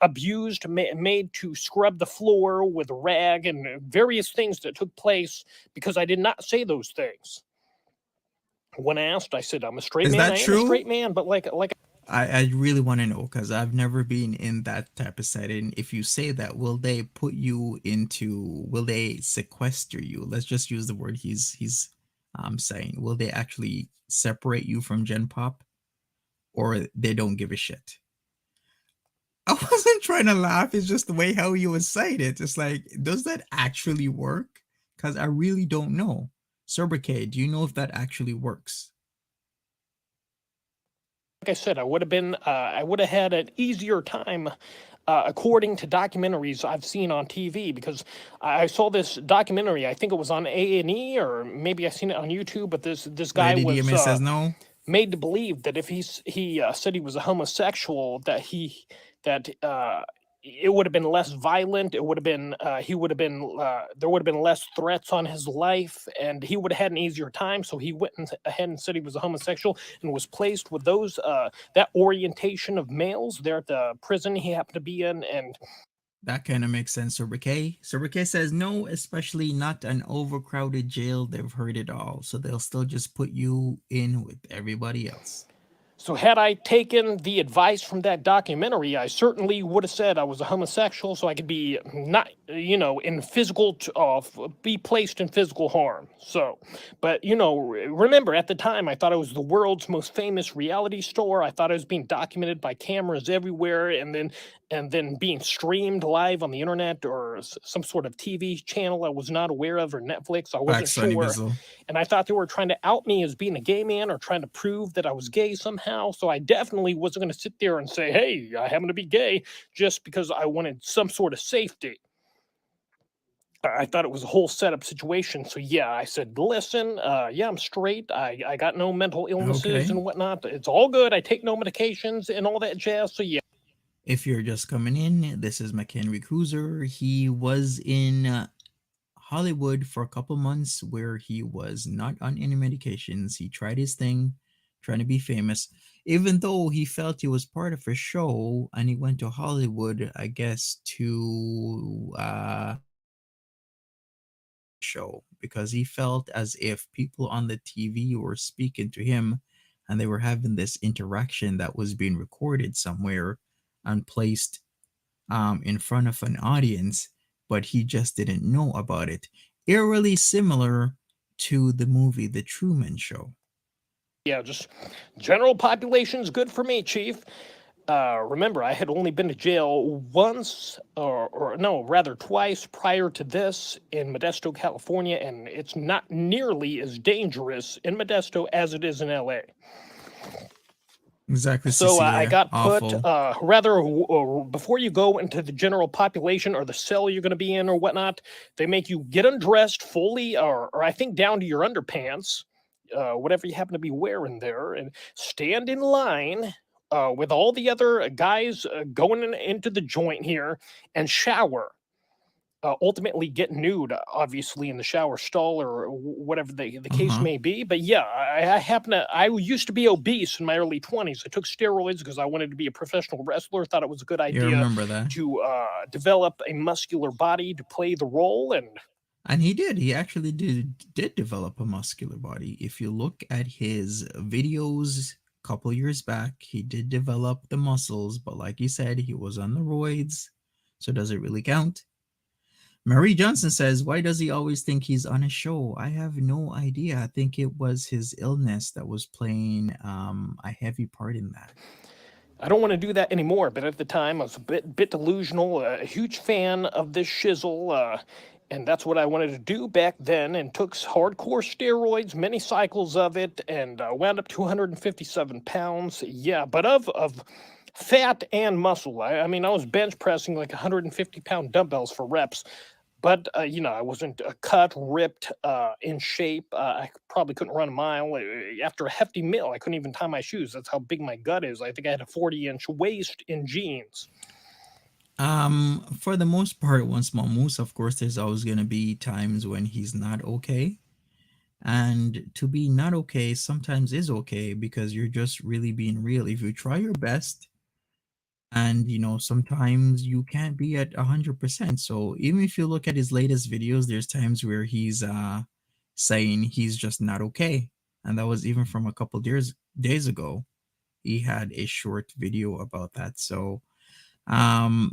abused, made to scrub the floor with a rag, and various things that took place because I did not say those things. When asked, I said, I'm a straight Is man. that I am a true? straight man, but like I really want to know because I've never been in that type of setting. If you say that, will they put you into? Will they sequester you? Let's just use the word he's saying. Will they actually separate you from Gen Pop, or they don't give a shit? I wasn't trying to laugh. It's just the way how you was saying it. It's like, does that actually work? Because I really don't know. Sobriquet, do you know if that actually works? I said, I would have had an easier time, according to documentaries I've seen on TV, because I saw this documentary. I think it was on A&E, or maybe I seen it on YouTube. But this guy Lady was DMA says no. made to believe that if he said he was a homosexual, that it would have been less violent. It would have been he would have been there would have been less threats on his life, and he would have had an easier time. So he went ahead and said he was a homosexual, and was placed with those that orientation of males there at the prison he happened to be in. And That kind of makes sense, Sobriquet. Sobriquet says no, especially not an overcrowded jail. They've heard it all, so they'll still just put you in with everybody else. so had I taken the advice from that documentary, I certainly would have said I was a homosexual, so I could be not, in be placed in physical harm. So, but remember, at the time, I thought I was the world's most famous reality star. I thought I was being documented by cameras everywhere, and then being streamed live on the internet, or some sort of TV channel I was not aware of, or Netflix. I wasn't Facts, Sonny sure. Bizzle. And I thought they were trying to out me as being a gay man, or trying to prove that I was gay somehow. So I definitely wasn't going to sit there and say, hey, I happen to be gay, just because I wanted some sort of safety. I thought it was a whole setup situation. So yeah, I said, listen, yeah, I'm straight. I got no mental illnesses Okay. and whatnot. It's all good. I take no medications and all that jazz. So yeah. If you're just coming in, this is McHenry Cruiser. He was in Hollywood for a couple months where he was not on any medications. He tried his thing, trying to be famous, even though he felt he was part of a show, and he went to Hollywood, I guess, to show, because he felt as if people on the TV were speaking to him, and they were having this interaction that was being recorded somewhere and placed in front of an audience, but he just didn't know about it. Eerily similar to the movie The Truman Show. Yeah, just general population's good for me, Chief. Remember, I had only been to jail once, or no, rather twice prior to this, in Modesto, California, and it's not nearly as dangerous in Modesto as it is in LA. Exactly, So I Cecilia. got put, Awful. before you go into the general population or the cell you're going to be in or whatnot, they make you get undressed fully, or I think down to your underpants, whatever you happen to be wearing there, and stand in line with all the other guys going into the joint here, and shower. Ultimately get nude, obviously, in the shower stall, or whatever the case Uh-huh. may be. But yeah, I used to be obese in my early 20s. I took steroids because I wanted to be a professional wrestler. Thought it was a good You idea remember that? to develop a muscular body to play the role. And he did. He actually did develop a muscular body. If you look at his videos a couple years back, he did develop the muscles, but like you said, he was on the roids. So does it really count? Marie Johnson says, why does he always think he's on a show? I have no idea. I think it was his illness that was playing a heavy part in that. I don't want to do that anymore, but at the time I was a bit delusional, a huge fan of this shizzle, and that's what I wanted to do back then, and took hardcore steroids, many cycles of it, and wound up 257 pounds. Yeah, but of fat and muscle. I mean, I was bench pressing like 150-pound dumbbells for reps. But, I wasn't cut, ripped, in shape. I probably couldn't run a mile. After a hefty meal, I couldn't even tie my shoes. That's how big my gut is. I think I had a 40-inch waist in jeans. For the most part, one small moose, of course, there's always gonna be times when he's not okay. And to be not okay sometimes is okay because you're just really being real. If you try your best, and sometimes you can't be at 100%. So even if you look at his latest videos, there's times where he's saying he's just not okay. And that was even from a couple days ago. He had a short video about that. So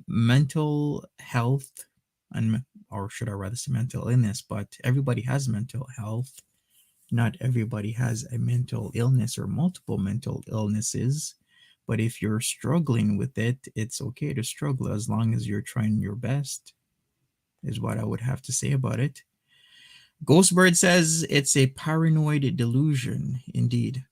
mental health, and or should I rather say mental illness, but everybody has mental health. Not everybody has a mental illness or multiple mental illnesses. But if you're struggling with it, it's okay to struggle as long as you're trying your best, is what I would have to say about it. Ghostbird says it's a paranoid delusion, indeed.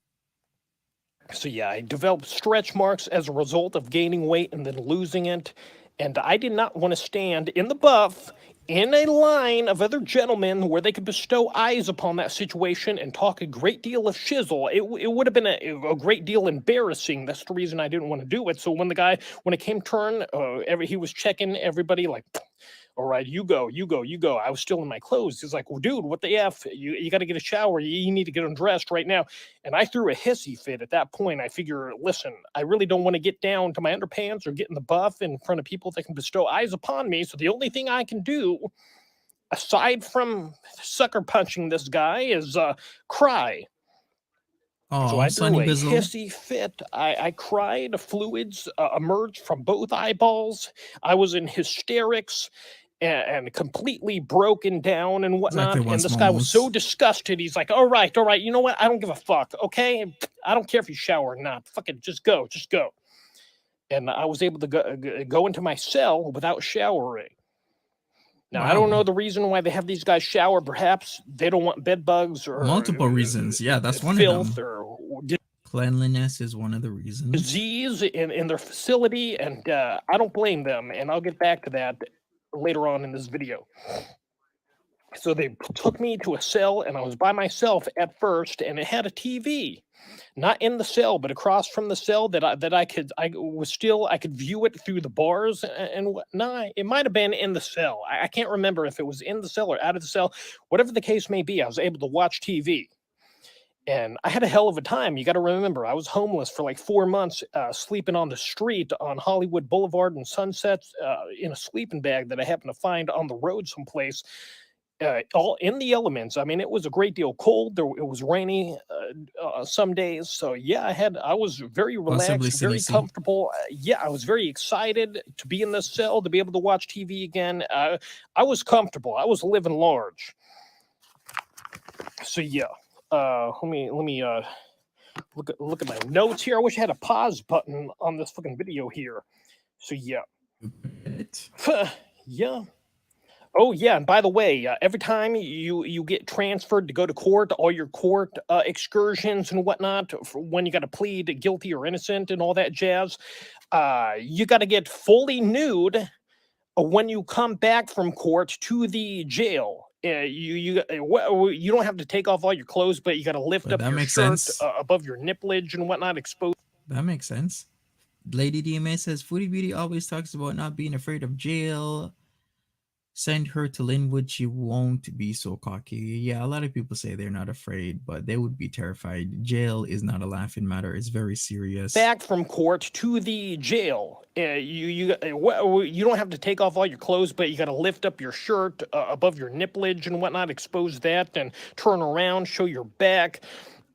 So yeah, I developed stretch marks as a result of gaining weight and then losing it. And I did not want to stand in the buff in a line of other gentlemen where they could bestow eyes upon that situation and talk a great deal of shizzle. It would have been a great deal embarrassing. That's the reason I didn't want to do it. So when it came turn, he was checking everybody like, all right, you go, you go, you go. I was still in my clothes. He's like, well, dude, what the F? You got to get a shower. You need to get undressed right now. And I threw a hissy fit at that point. I figure, listen, I really don't want to get down to my underpants or get in the buff in front of people that can bestow eyes upon me. So the only thing I can do, aside from sucker punching this guy, is cry. So Oh, I threw Sonny a Bizzle. hissy fit. I cried. Fluids emerged from both eyeballs. I was in hysterics and completely broken down and Exactly whatnot. one And this small guy was so moose. disgusted. He's like, all right, you know what? I don't give a fuck, okay? I don't care if you shower or not. Fuck it, just go, just go. And I was able to go into my cell without showering. Now, I don't Wow. know the reason why they have these guys shower. Perhaps they don't want bed bugs or Multiple reasons. Yeah, that's one of filth them. or Cleanliness is one of the reasons. disease in their facility. And I don't blame them. And I'll get back to that later on in this video. So they took me to a cell, and I was by myself at first, and it had a TV, not in the cell, but across from the cell I could view it through the bars and whatnot. It might have been in the cell. I can't remember if it was in the cell or out of the cell. Whatever the case may be, I was able to watch TV. And I had a hell of a time. You got to remember, I was homeless for like 4 months, sleeping on the street on Hollywood Boulevard and Sunset in a sleeping bag that I happened to find on the road someplace, all in the elements. I mean, it was a great deal cold. It was rainy some days. So yeah, I was very Possibly relaxed, very CDC. comfortable. Yeah, I was very excited to be in this cell, to be able to watch TV again. I was comfortable. I was living large. So yeah, let me look at my notes here. I wish I had a pause button on this fucking video here. So yeah, yeah. Oh yeah, and by the way, every time you get transferred to go to court, all your court excursions and whatnot, for when you got to plead guilty or innocent and all that jazz, you got to get fully nude when you come back from court to the jail. You don't have to take off all your clothes, but you got to lift But up that your makes shirt sense. above your nipplage and whatnot, expose. That makes sense. Lady DMA says Foodie Beauty always talks about not being afraid of jail. Send her to Linwood. She won't be so cocky. Yeah, a lot of people say they're not afraid, but they would be terrified. Jail is not a laughing matter. It's very serious. Back from court to the jail. You don't have to take off all your clothes, but you got to lift up your shirt above your nipplage and whatnot, expose that, and turn around, show your back.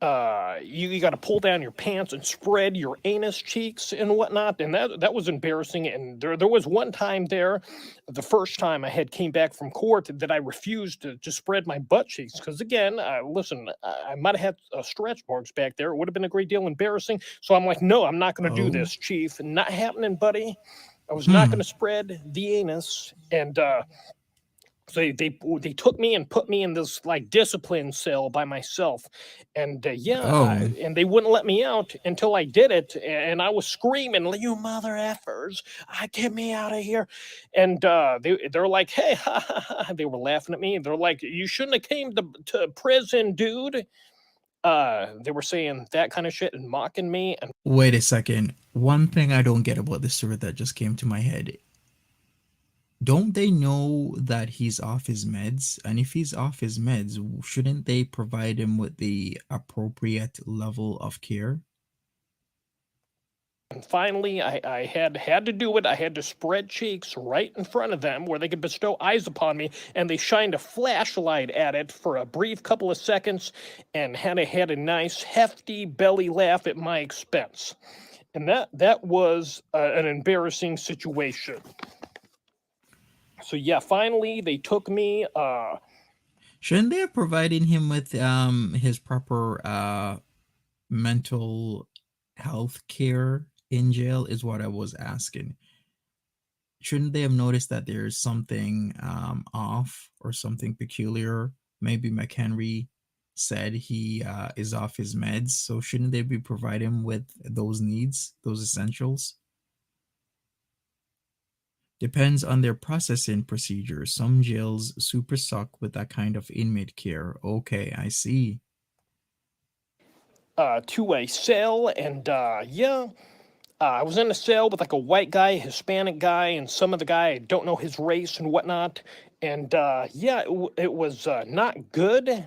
You got to pull down your pants and spread your anus cheeks and whatnot, and that was embarrassing. And there was one time there, the first time I had came back from court, that I refused to spread my butt cheeks because again, listen, I might have had stretch marks back there. It would have been a great deal embarrassing. So I'm like, no, I'm not going to do Oh. this, Chief. Not happening, buddy. I was not going Hmm. to spread the anus, and so they took me and put me in this like discipline cell by myself, and Oh. and they wouldn't let me out until I did it, and I was screaming, "You mother effers! Get me out of here!" And they're like, "Hey," they were laughing at me. They're like, "You shouldn't have came to prison, dude." They were saying that kind of shit and mocking me, and Wait a second. One thing I don't get about this story that just came to my head. Don't they know that he's off his meds? And if he's off his meds, shouldn't they provide him with the appropriate level of care? And finally, I had to do it. I had to spread cheeks right in front of them where they could bestow eyes upon me, and they shined a flashlight at it for a brief couple of seconds, and had a nice hefty belly laugh at my expense. And that was an embarrassing situation. So yeah, finally they took me. Shouldn't they have provided him with his proper mental health care in jail? Is what I was asking. Shouldn't they have noticed that there's something off or something peculiar? Maybe McHenry said he is off his meds, so shouldn't they be providing him with those needs, those essentials? Depends on their processing procedures. Some jails super suck with that kind of inmate care. Okay, I see. To a cell, and I was in a cell with like a white guy, Hispanic guy, and some other guy. I don't know his race and whatnot. And it was not good.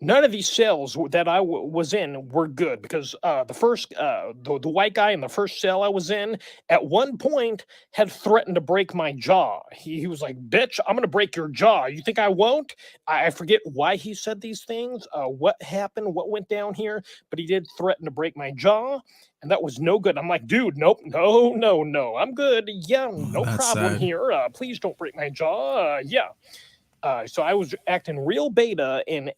None of these cells that was in were good because the white guy in the first cell I was in at one point had threatened to break my jaw. He was like, "Bitch, I'm gonna break your jaw. You think I won't?" I forget why he said these things, what happened, what went down here, but he did threaten to break my jaw, and that was no good. I'm like, dude, nope, no, no, no, I'm good. Yeah, Oh, no that's problem sad. here. Please don't break my jaw. Yeah. So I was acting real beta in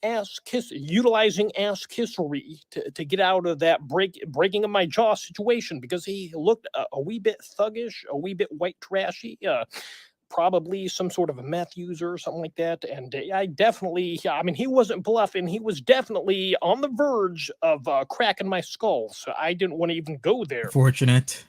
utilizing ass kissery to get out of that breaking of my jaw situation because he looked a wee bit thuggish, a wee bit white trashy. Probably some sort of a meth user or something like that. And I definitely, yeah, I mean, he wasn't bluffing. He was definitely on the verge of cracking my skull. So I didn't want to even go there. Fortunate.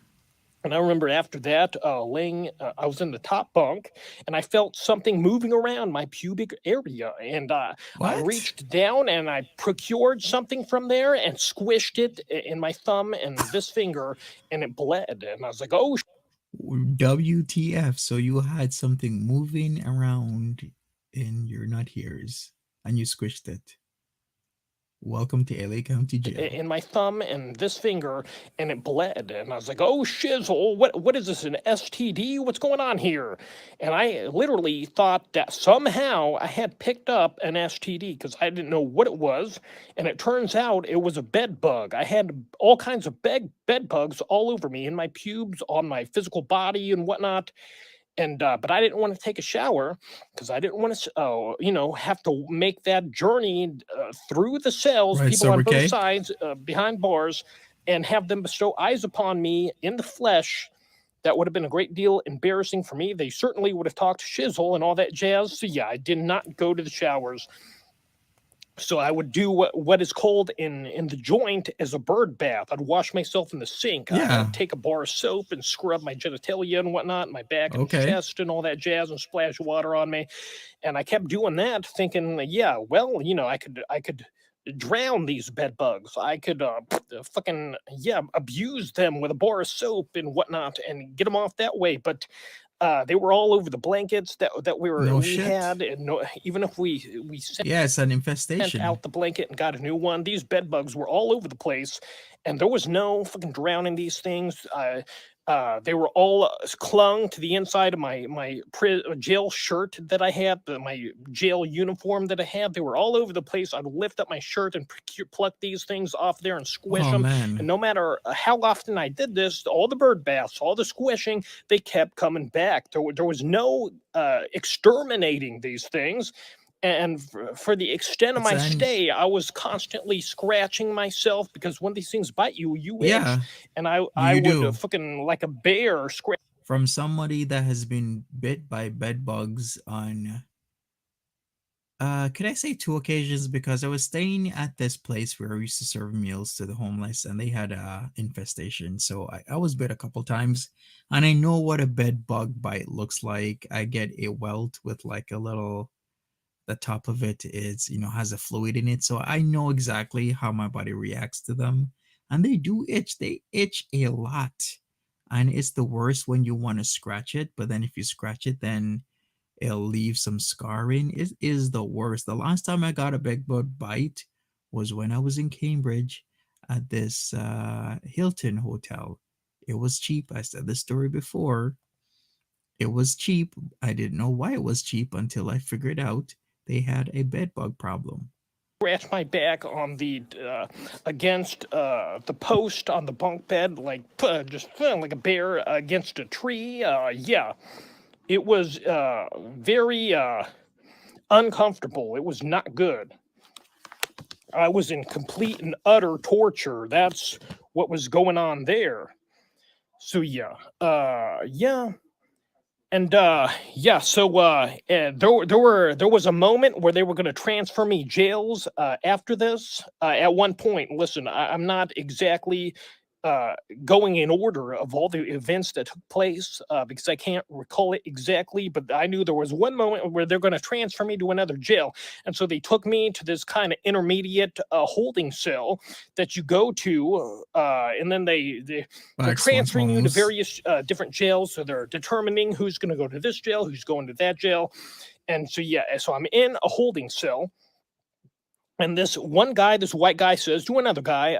And I remember after that, I was in the top bunk and I felt something moving around my pubic area. And I What? reached down and I procured something from there and squished it in my thumb and this finger and it bled. And I was like, oh, WTF? So you had something moving around in your nut hairs and you squished it. Welcome to LA County Jail. in my thumb and this finger and it bled and I was like, oh shizzle, what is this, an STD, what's going on here? And I literally thought that somehow I had picked up an STD because I didn't know what it was, and it turns out it was a bed bug. I had all kinds of bed bugs all over me, in my pubes, on my physical body and whatnot. And but I didn't want to take a shower because I didn't want to have to make that journey through the cells, Right, people on Sober both K? sides, behind bars, and have them bestow eyes upon me in the flesh. That would have been a great deal embarrassing for me. They certainly would have talked shizzle and all that jazz. So yeah, I did not go to the showers. So I would do what is called in the joint as a bird bath. I'd wash myself in the sink. Yeah. I'd take a bar of soap and scrub my genitalia and whatnot, my back and Okay. chest and all that jazz, and splash water on me. And I kept doing that, thinking, yeah, well, I could drown these bed bugs. I could fucking abuse them with a bar of soap and whatnot and get them off that way. But they were all over the blankets that No we shit. had, and no, even if we Yeah, it's an sent infestation. out the blanket and got a new one. These bed bugs were all over the place, and there was no fucking drowning these things. They were all clung to the inside of my jail shirt that I had, my jail uniform that I had. They were all over the place. I'd lift up my shirt and pluck these things off there and squish Oh them. And man. no matter how often I did this, all the bird baths, all the squishing, they kept coming back. There was no exterminating these things. And for the extent of It's my an stay, I was constantly scratching myself because when these things bite you, you itch, yeah, and I you would do. fucking like a bear scratch. From somebody that has been bit by bed bugs on could I say two occasions, because I was staying at this place where we used to serve meals to the homeless and they had a infestation. So I was bit a couple times and I know what a bed bug bite looks like. I get a welt with like a little, the top of it is, has a fluid in it. So I know exactly how my body reacts to them. And they do itch. They itch a lot. And it's the worst when you want to scratch it. But then if you scratch it, then it'll leave some scarring. It is the worst. The last time I got a bed bug bite was when I was in Cambridge at this Hilton hotel. It was cheap. I said this story before. It was cheap. I didn't know why it was cheap until I figured out they had a bed bug problem. Scratched my back on the against the post on the bunk bed, like just like a bear against a tree. Yeah, it was very uncomfortable. It was not good. I was in complete and utter torture. That's what was going on there. So yeah, yeah. And yeah, so there was a moment where they were going to transfer me jails after this. At one point, listen, I'm not exactly going in order of all the events that took place because I can't recall it exactly, but I knew there was one moment where they're going to transfer me to another jail. And so they took me to this kind of intermediate holding cell that you go to, and then they're transferring you to various different jails. So they're determining who's going to go to this jail, who's going to that jail. And so, yeah, so I'm in a holding cell. And this one guy, this white guy says to another guy,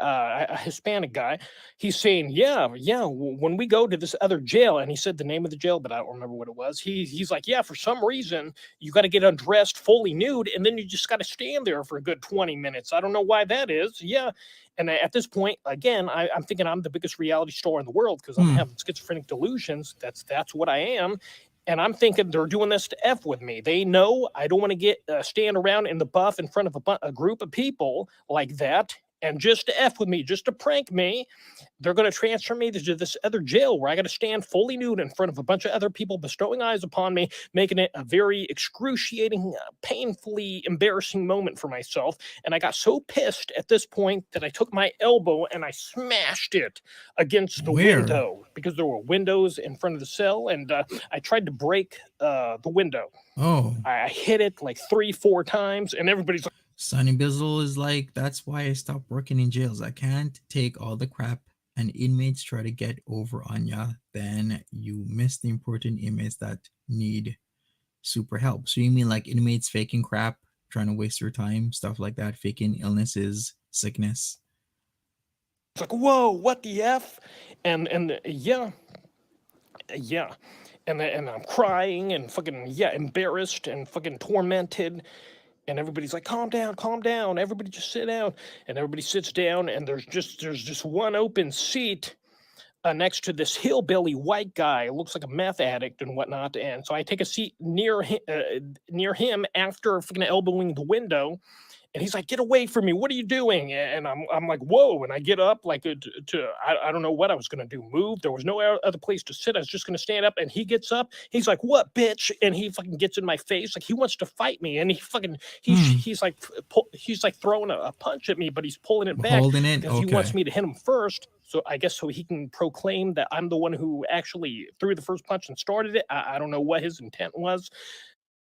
a Hispanic guy, he's saying, yeah, when we go to this other jail, and he said the name of the jail, but I don't remember what it was. He's like, yeah, for some reason, you got to get undressed fully nude, and then you just got to stand there for a good 20 minutes. I don't know why that is. Yeah. And at this point, again, I'm thinking I'm the biggest reality star in the world because I'm having schizophrenic delusions. That's what I am. And I'm thinking they're doing this to F with me. They know I don't want to get stand around in the buff in front of a group of people like that. And just to F with me, just to prank me, they're going to transfer me to this other jail where I got to stand fully nude in front of a bunch of other people bestowing eyes upon me, making it a very excruciating, painfully embarrassing moment for myself. And I got so pissed at this point that I took my elbow and I smashed it against the window because there were windows in front of the cell. And I tried to break the window. Oh. I hit it like 3-4 times and everybody's like, Sonny Bizzle is like, that's why I stopped working in jails. I can't take all the crap and inmates try to get over on ya. Then you miss the important inmates that need super help. So you mean like inmates faking crap, trying to waste their time, stuff like that, faking illnesses, sickness? It's like, whoa, what the F? And yeah. And I'm crying and fucking, embarrassed and fucking tormented. And everybody's like, calm down. Everybody just sit down. And everybody sits down, and there's just one open seat next to this hillbilly white guy. Looks like a meth addict and whatnot. And so I take a seat near him after fucking elbowing the window. And he's like, get away from me. What are you doing? And I'm like, whoa. And I get up like I don't know what I was going to do. Move. There was no other place to sit. I was just going to stand up. And he gets up. He's like, what, bitch? And he fucking gets in my face. Like he wants to fight me. And he's like throwing a punch at me, but he's pulling it back. Holding it. Because he wants me to hit him first. So I guess so he can proclaim that I'm the one who actually threw the first punch and started it. I don't know what his intent was.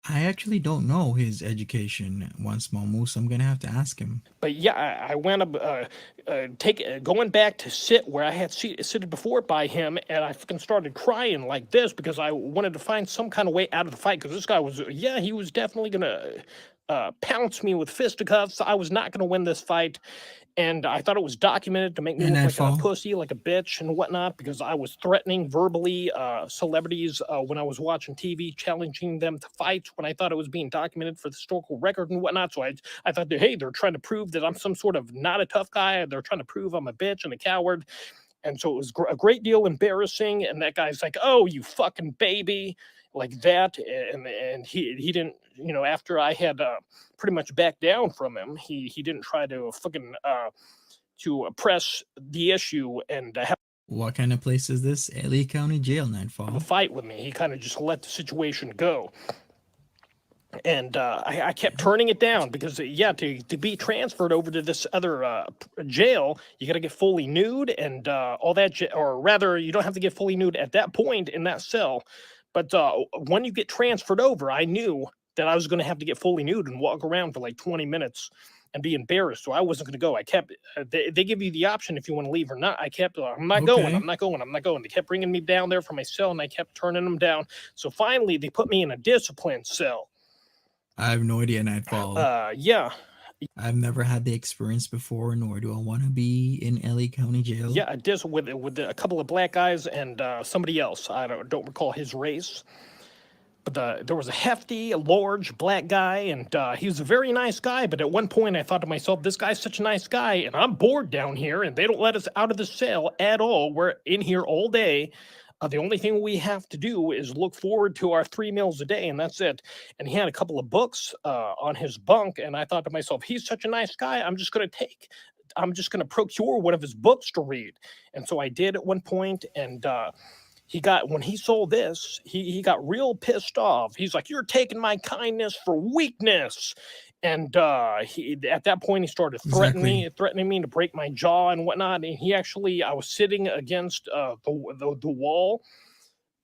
I actually don't know his education, One Small Moose. I'm gonna have to ask him. But yeah, I went up, going back to sit where I had seated before by him, and I fucking started crying like this because I wanted to find some kind of way out of the fight. Because this guy was, he was definitely gonna pounce me with fisticuffs. I was not gonna win this fight. And I thought it was documented to make me look like a pussy, like a bitch and whatnot, because I was threatening verbally celebrities when I was watching TV, challenging them to fight when I thought it was being documented for the historical record and whatnot. So I thought, hey, they're trying to prove that I'm some sort of not a tough guy. They're trying to prove I'm a bitch and a coward. And so it was a great deal embarrassing. And that guy's like, oh, you fucking baby, like that. And he didn't, after I had pretty much backed down from him, he didn't try to fucking to press the issue and have. What kind of place is this? LA County Jail, Nightfall. A fight with me. He kind of just let the situation go. And I kept turning it down because, to be transferred over to this other jail, you got to get fully nude and all that. Or rather, you don't have to get fully nude at that point in that cell. But when you get transferred over, I knew that I was going to have to get fully nude and walk around for like 20 minutes. and be embarrassed. So I wasn't going to go. I kept, they give you the option if you want to leave or not. I kept, I'm not going, Okay. I'm not going, I'm not going. They kept bringing me down there from my cell and I kept turning them down. So finally they put me in a discipline cell. I have no idea Nightfall. Yeah. I've never had the experience before, nor do I want to be in LA County Jail. Yeah, I did with a couple of black guys and somebody else. I don't recall his race. But there was a hefty, large black guy, and he was a very nice guy. But at one point, I thought to myself, this guy's such a nice guy, and I'm bored down here, and they don't let us out of the cell at all. We're in here all day. The only thing we have to do is look forward to our 3 meals a day, and that's it. And he had a couple of books on his bunk, and I thought to myself, he's such a nice guy. I'm just going to procure one of his books to read. And so I did at one point, and when he saw this, he got real pissed off. He's like, "You're taking my kindness for weakness." And he at that point he started Exactly. threatening me to break my jaw and whatnot. And I was sitting against the wall.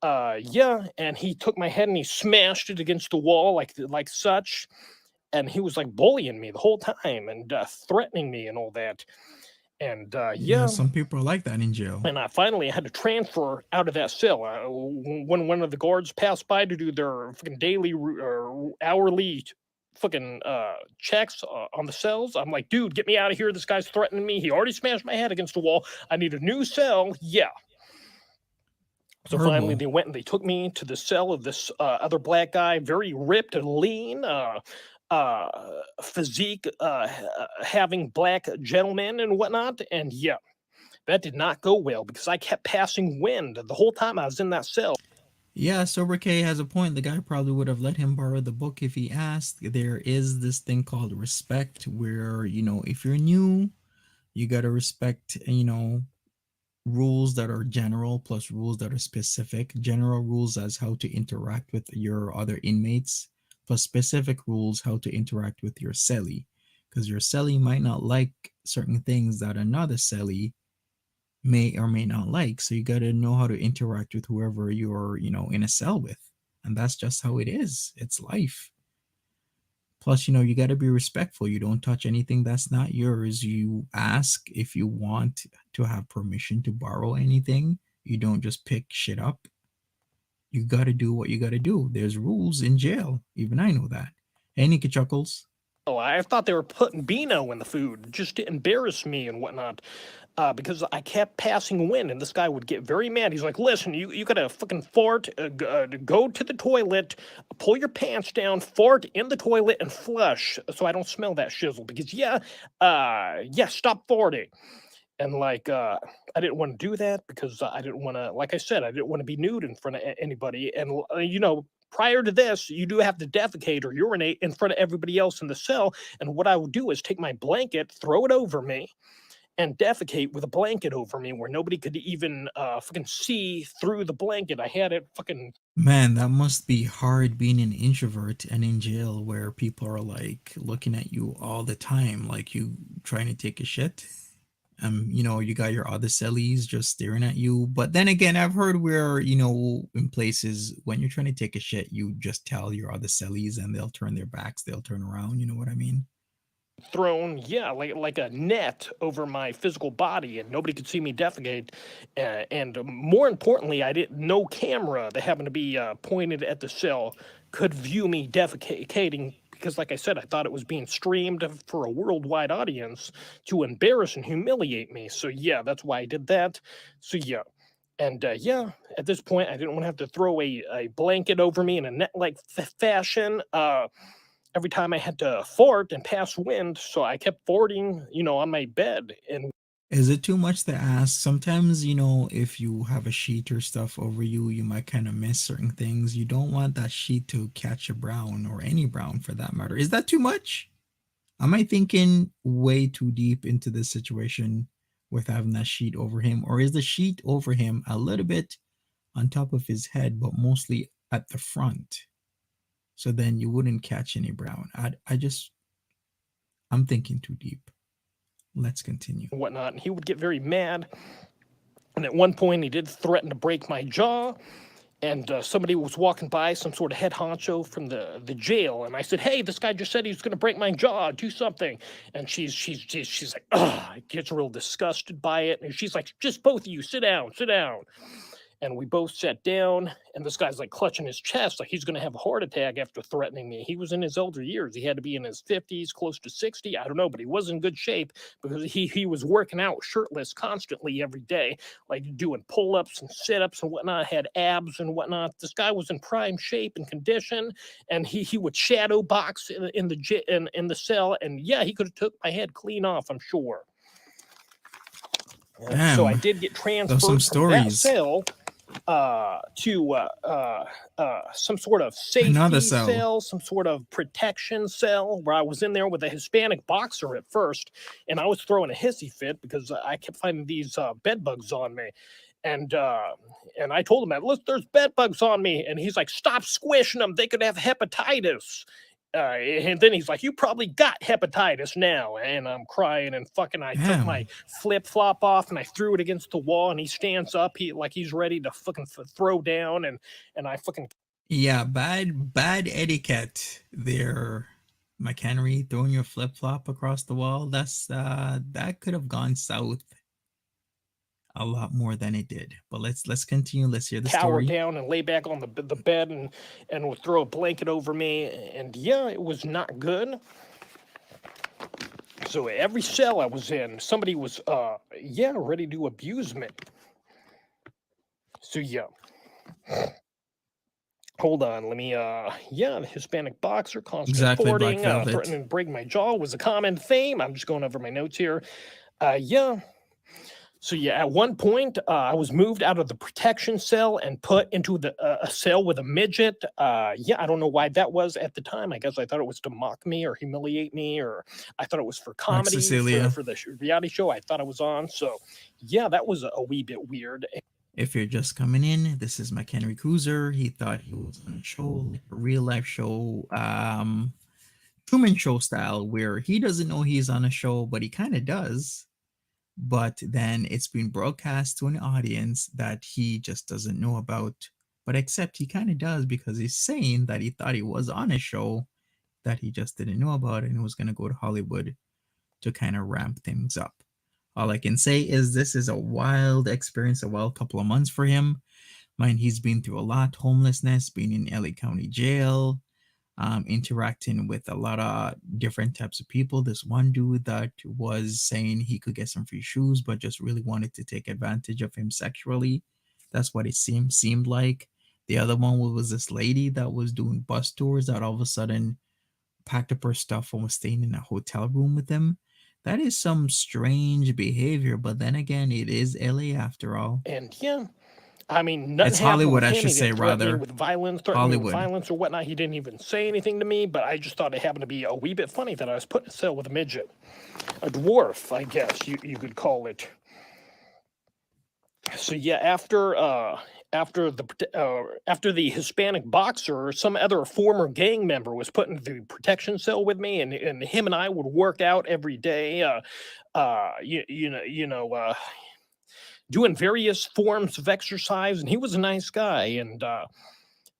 Yeah, and he took my head and he smashed it against the wall like such. And he was like bullying me the whole time and threatening me and all that. And Yeah, yeah, some people are like that in jail. and I finally had to transfer out of that cell. When one of the guards passed by to do their fucking daily or hourly fucking checks on the cells, I'm like, dude, get me out of here. This guy's threatening me. He already smashed my head against the wall. I need a new cell. Yeah. So finally, Horrible. they went and they took me to the cell of this other black guy, very ripped and lean, physique, having black gentlemen and whatnot. And yeah, that did not go well because I kept passing wind the whole time I was in that cell. Yeah, Sober K has a point. The guy probably would have let him borrow the book if he asked. There is this thing called respect where, if you're new, you got to respect, rules that are general plus rules that are specific. General rules as how to interact with your other inmates, plus specific rules how to interact with your cellie. Because your cellie might not like certain things that another cellie may or may not like. So you got to know how to interact with whoever you're, in a cell with. And that's just how it is. It's life. Plus, you got to be respectful. You don't touch anything that's not yours. You ask if you want to have permission to borrow anything. You don't just pick shit up. You got to do what you got to do. There's rules in jail. Even I know that. Hey, Nikki Chuckles. Oh, I thought they were putting Beano in the food just to embarrass me and whatnot. Because I kept passing wind, and this guy would get very mad. He's like, "Listen, you gotta fucking fart, go to the toilet, pull your pants down, fart in the toilet, and flush, so I don't smell that shizzle. Because stop farting." And like, I didn't want to do that because I didn't want to, like I said, I didn't want to be nude in front of anybody. And prior to this, you do have to defecate or urinate in front of everybody else in the cell. And what I would do is take my blanket, throw it over me and defecate with a blanket over me where nobody could even fucking see through the blanket. I had it fucking. Man, that must be hard being an introvert and in jail where people are like looking at you all the time, like you trying to take a shit. You got your other cellies just staring at you. But then again, I've heard where, in places when you're trying to take a shit, you just tell your other cellies and they'll turn their backs, they'll turn around. You know what I mean? Thrown, yeah, like a net over my physical body, and nobody could see me defecate. And more importantly, no camera that happened to be pointed at the cell could view me defecating because, like I said, I thought it was being streamed for a worldwide audience to embarrass and humiliate me. So yeah, that's why I did that. So yeah. And at this point, I didn't want to have to throw a blanket over me in a net-like fashion. Every time I had to fart and pass wind, so I kept farting, on my bed. And Is it too much to ask? Sometimes, if you have a sheet or stuff over you, you might kind of miss certain things. You don't want that sheet to catch a brown or any brown for that matter. Is that too much? Am I thinking way too deep into this situation with having that sheet over him? Or is the sheet over him a little bit on top of his head, but mostly at the front? So then you wouldn't catch any brown. I'm thinking too deep. Let's continue. whatnot, and he would get very mad. And at one point, he did threaten to break my jaw. and somebody was walking by, some sort of head honcho from the jail, and I said, "Hey, this guy just said he was going to break my jaw. Do something." And she's like, "Ugh," gets real disgusted by it, and she's like, "Just both of you, sit down, sit down." And we both sat down, and this guy's like clutching his chest, like he's going to have a heart attack after threatening me. He was in his older years. He had to be in his 50s, close to 60. I don't know, but he was in good shape because he was working out shirtless constantly every day, like doing pull ups and sit ups and whatnot, had abs and whatnot. This guy was in prime shape and condition, and he would shadow box in the cell. And yeah, he could have took my head clean off, I'm sure. So I Damn, did get those some transferred from that stories. cell to some sort of Another safety cell. cell, some sort of protection cell, where I was in there with a Hispanic boxer at first, and I was throwing a hissy fit because I kept finding these bed bugs on me. And I told him that, "Look, there's bed bugs on me," and he's like, "Stop squishing them. They could have hepatitis." And then he's like, "You probably got hepatitis now." And I'm crying and fucking. I took my Damn. flip flop off and I threw it against the wall. And he stands up, he's ready to fucking throw down. And I fucking Yeah, bad etiquette there. McHenry throwing your flip flop across the wall. That could have gone south a lot more than it did. But let's continue. Let's hear the cower story. down and lay back on the bed and would throw a blanket over me. And yeah, it was not good. So every cell I was in, somebody was ready to abuse me. So yeah. Hold on, let me the Hispanic boxer, constant Exactly, Black thwarting, Velvet. threatening to break my jaw was a common theme. I'm just going over my notes here. Yeah. So yeah, at one point, I was moved out of the protection cell and put into a cell with a midget. Yeah, I don't know why that was at the time. I guess I thought it was to mock me or humiliate me, or I thought it was for Like comedy Cecilia. for the reality show I thought I was on. So yeah, that was a wee bit weird. If you're just coming in, this is McHenry Cruiser. He thought he was on a show, like a real life show, Truman Show style, where he doesn't know he's on a show, but he kind of does. But then it's been broadcast to an audience that he just doesn't know about. But except he kind of does, because he's saying that he thought he was on a show that he just didn't know about and was going to go to Hollywood to kind of ramp things up. All I can say is this is a wild experience, a wild couple of months for him. Mind, he's been through a lot: homelessness, being in LA County Jail, interacting with a lot of different types of people. This one dude that was saying he could get some free shoes, but just really wanted to take advantage of him sexually. That's what it seemed like. The other one was this lady that was doing bus tours that all of a sudden packed up her stuff and was staying in a hotel room with him. That is some strange behavior, but then again, it is LA after all. And yeah, I mean, nothing It's happened Hollywood, with I him. should He say, didn't rather. threaten me with Hollywood. violence or whatnot. He didn't even say anything to me, but I just thought it happened to be a wee bit funny that I was put in a cell with a midget, a dwarf, I guess you could call it. So yeah, after the Hispanic boxer, some other former gang member was put in the protection cell with me, and him and I would work out every day. Doing various forms of exercise, and he was a nice guy. And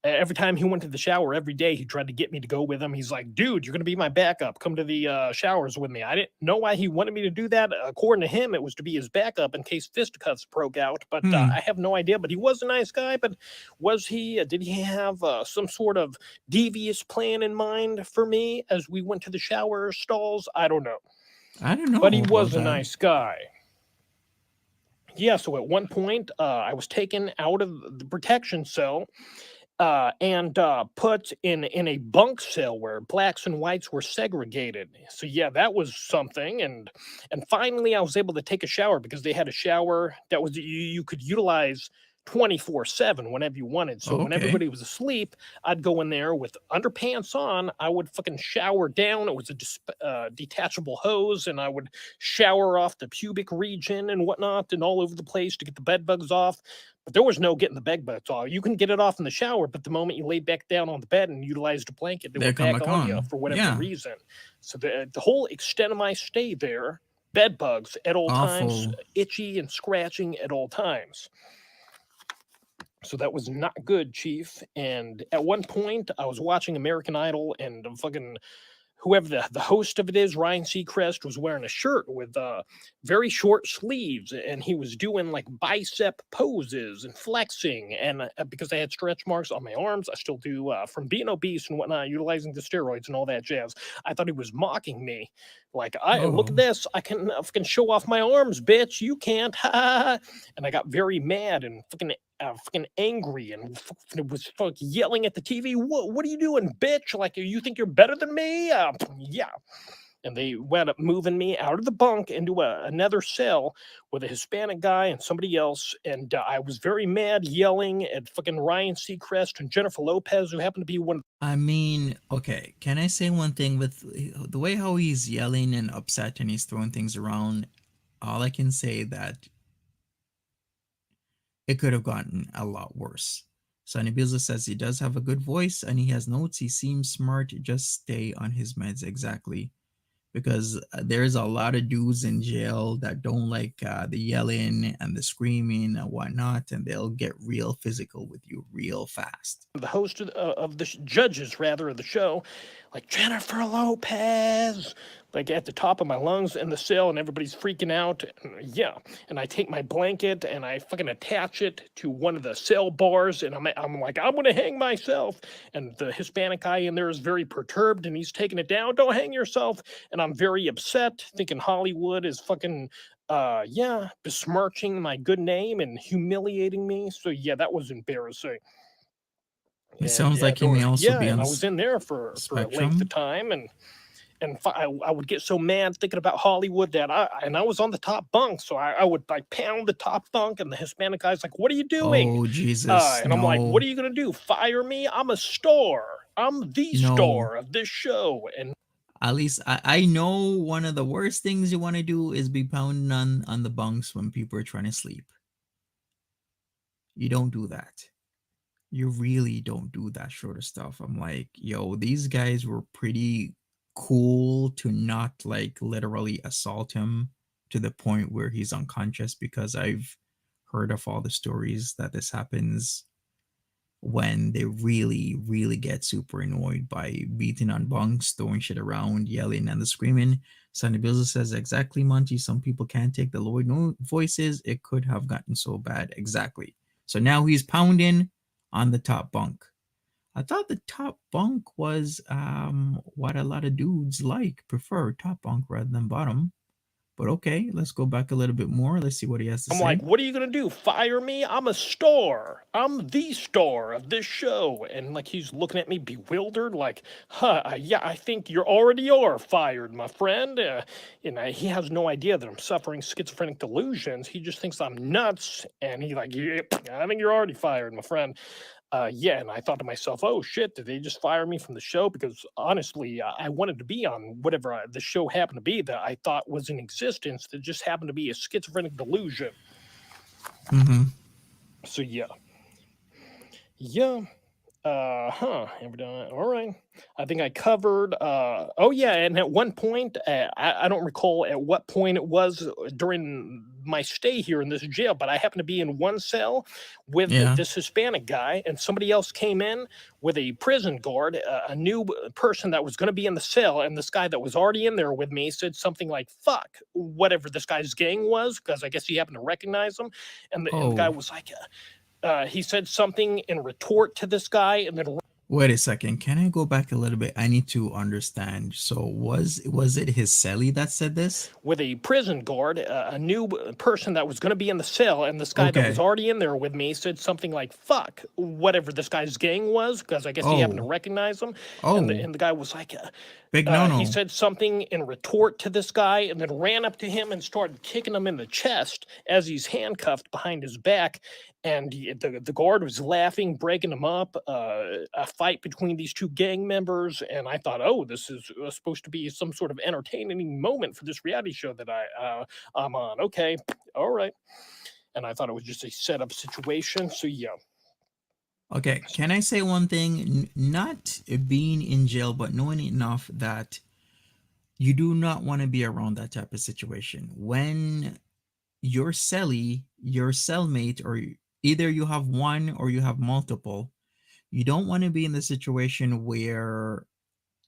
every time he went to the shower every day, he tried to get me to go with him. He's like, "Dude, you're going to be my backup. Come to the showers with me." I didn't know why he wanted me to do that. According to him, it was to be his backup in case fisticuffs broke out. But I have no idea. But he was a nice guy. But was he? Did he have some sort of devious plan in mind for me as we went to the shower stalls? I don't know. I don't know But he about was a that. nice guy. Yeah, so at one point, I was taken out of the protection cell and put in a bunk cell where blacks and whites were segregated. So yeah, that was something. And finally, I was able to take a shower because they had a shower that was you could utilize 24/7 whenever you wanted. So when Okay. everybody was asleep, I'd go in there with underpants on. I would fucking shower down. It was a detachable hose, and I would shower off the pubic region and whatnot, and all over the place to get the bed bugs off. But there was no getting the bed bugs off. You can get it off in the shower, but the moment you lay back down on the bed and utilized a blanket, they They were come back back on you on. for whatever Yeah. reason. So the whole extent of my stay there, bed bugs at all times, Awful. itchy and scratching at all times. So that was not good, Chief. And at one point, I was watching American Idol, and fucking whoever the host of it is, Ryan Seacrest, was wearing a shirt with very short sleeves, and he was doing like bicep poses and flexing. And because I had stretch marks on my arms, I still do from being obese and whatnot, utilizing the steroids and all that jazz. I thought he was mocking me. Like, I look at Oh, this, I can fucking show off my arms, bitch. You can't. And I got very mad and fucking angry and was yelling at the TV. What are you doing, bitch? Like, you think you're better than me? Yeah. And they wound up moving me out of the bunk into another cell with a Hispanic guy and somebody else. And I was very mad, yelling at fucking Ryan Seacrest and Jennifer Lopez, who happened to be one. I mean, okay. Can I say one thing with the way how he's yelling and upset and he's throwing things around? All I can say that it could have gotten a lot worse. Sonny Bizzle says he does have a good voice and he has notes. He seems smart. Just stay on his meds. Exactly. Because there's a lot of dudes in jail that don't like the yelling and the screaming and whatnot, and they'll get real physical with you real fast. The host of the judges, rather, of the show, like Jennifer Lopez, like at the top of my lungs in the cell, and everybody's freaking out. And, yeah, and I take my blanket and I fucking attach it to one of the cell bars, and I'm like, I'm gonna hang myself. And the Hispanic guy in there is very perturbed, and he's taking it down. Don't hang yourself. And I'm very upset, thinking Hollywood is fucking yeah, besmirching my good name and humiliating me. So yeah, that was embarrassing. It And sounds like he may also yeah, be and on I the was in there for a length of spectrum. time, and I would get so mad thinking about Hollywood that I was on the top bunk, so I would like pound the top bunk, and the Hispanic guy's like, "What are you doing?" Oh, Jesus. And I'm like, "What are No, you gonna do? Fire me? I'm a star. I'm the no. star of this show." And At least I know one of the worst things you want to do is be pounding on the bunks when people are trying to sleep. You don't do that. You really don't do that sort of stuff. I'm like, yo, these guys were pretty cool to not like literally assault him to the point where he's unconscious, because I've heard of all the stories that this happens when they really, really get super annoyed by beating on bunks, throwing shit around, yelling and the screaming. Sonny Bizzle says, exactly, Monty. Some people can't take the low voices. It could have gotten so bad. Exactly. So now he's pounding on the top bunk. I thought the top bunk was what a lot of dudes prefer top bunk rather than bottom. But okay, let's go back a little bit more. Let's see what he has to I'm like, say. "What are you gonna do? Fire me? I'm a star. I'm the star of this show." And like he's looking at me bewildered, like, yeah, I think you already are fired, my friend." And he has no idea that I'm suffering schizophrenic delusions. He just thinks I'm nuts, and he like, "Yeah, I think you're already fired, my friend." Yeah, and I thought to myself, "Oh shit, did they just fire me from the show?" Because honestly, I wanted to be on whatever the show happened to be that I thought was in existence that just happened to be a schizophrenic delusion. Mm-hmm. So yeah, yeah. And we're done. All right. I think I covered. Oh yeah, and at one point, I don't recall at what point it was during my stay here in this jail, but I happened to be in one cell with Yeah. this Hispanic guy, and somebody else came in with a prison guard, a new person that was going to be in the cell, and this guy that was already in there with me said something like "fuck" whatever this guy's gang was, because I guess he happened to recognize him, and the guy Oh, was like. He said something in retort to this guy, and then wait a second. Can I go back a little bit? I need to understand. So was it his celly that said this? with a prison guard, a new person that was going to be in the cell, and this guy that was Okay. already in there with me said something like "fuck" whatever this guy's gang was, because I guess he happened to Oh, recognize him, and oh, the guy was like, big no he no. said something in retort to this guy, and then ran up to him and started kicking him in the chest as he's handcuffed behind his back. And the guard was laughing, breaking him up. A fight between these two gang members, and I thought, oh, this is supposed to be some sort of entertaining moment for this reality show that I'm on. Okay, all right. And I thought it was just a setup situation. So yeah, Okay, can I say one thing? Not being in jail, but knowing enough that you do not want to be around that type of situation. When your cellie, your cellmate, or either you have one or you have multiple. You don't want to be in the situation where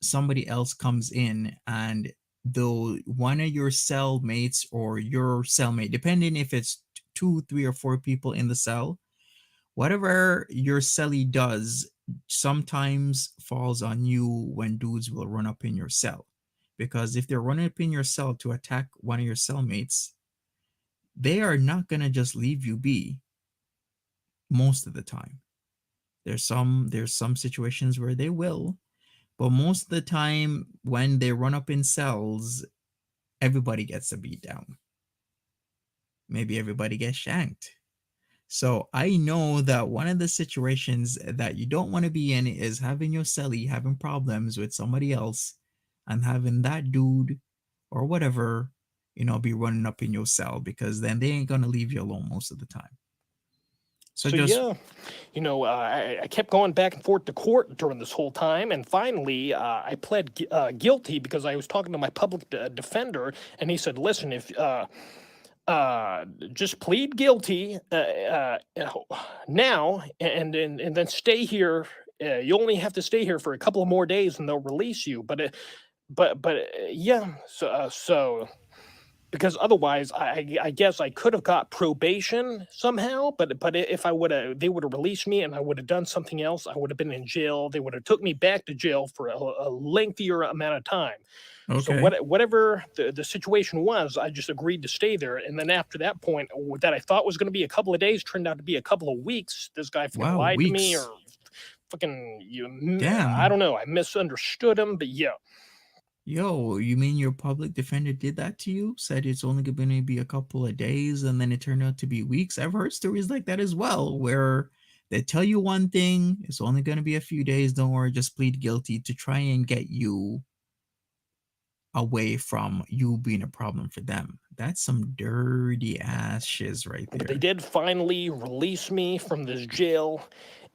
somebody else comes in and though one of your cellmates or your cellmate, depending if it's two, three, or four people in the cell, whatever your cellie does sometimes falls on you when dudes will run up in your cell. Because if they're running up in your cell to attack one of your cellmates, they are not going to just leave you be most of the time. There's some situations where they will, but most of the time when they run up in cells, everybody gets a beat down. Maybe everybody gets shanked. So I know that one of the situations that you don't want to be in is having your celly having problems with somebody else and having that dude or whatever, be running up in your cell, because then they ain't gonna leave you alone most of the time. So So just yeah, I kept going back and forth to court during this whole time, and finally, I pled guilty because I was talking to my public defender, and he said, "Listen, if just plead guilty now, and then stay here. You only have to stay here for a couple of more days, and they'll release you." Yeah, so because otherwise, I guess I could have got probation somehow, but if I would have, they would have released me, and I would have done something else. I would have been in jail. They would have took me back to jail for a lengthier amount of time. So okay. whatever the situation was, I just agreed to stay there. And then after that point, that I thought was going to be a couple of days turned out to be a couple of weeks. This guy fucking Wow, lied to me, weeks. or fucking I Damn. don't know. I misunderstood him, but yeah. Yo, you mean your public defender did that to you? Said it's only going to be a couple of days and then it turned out to be weeks? I've heard stories like that as well, where they tell you one thing, it's only going to be a few days, don't worry, just plead guilty to try and get you away from you being a problem for them. That's some dirty ass shiz right But they there. did finally release me from this jail.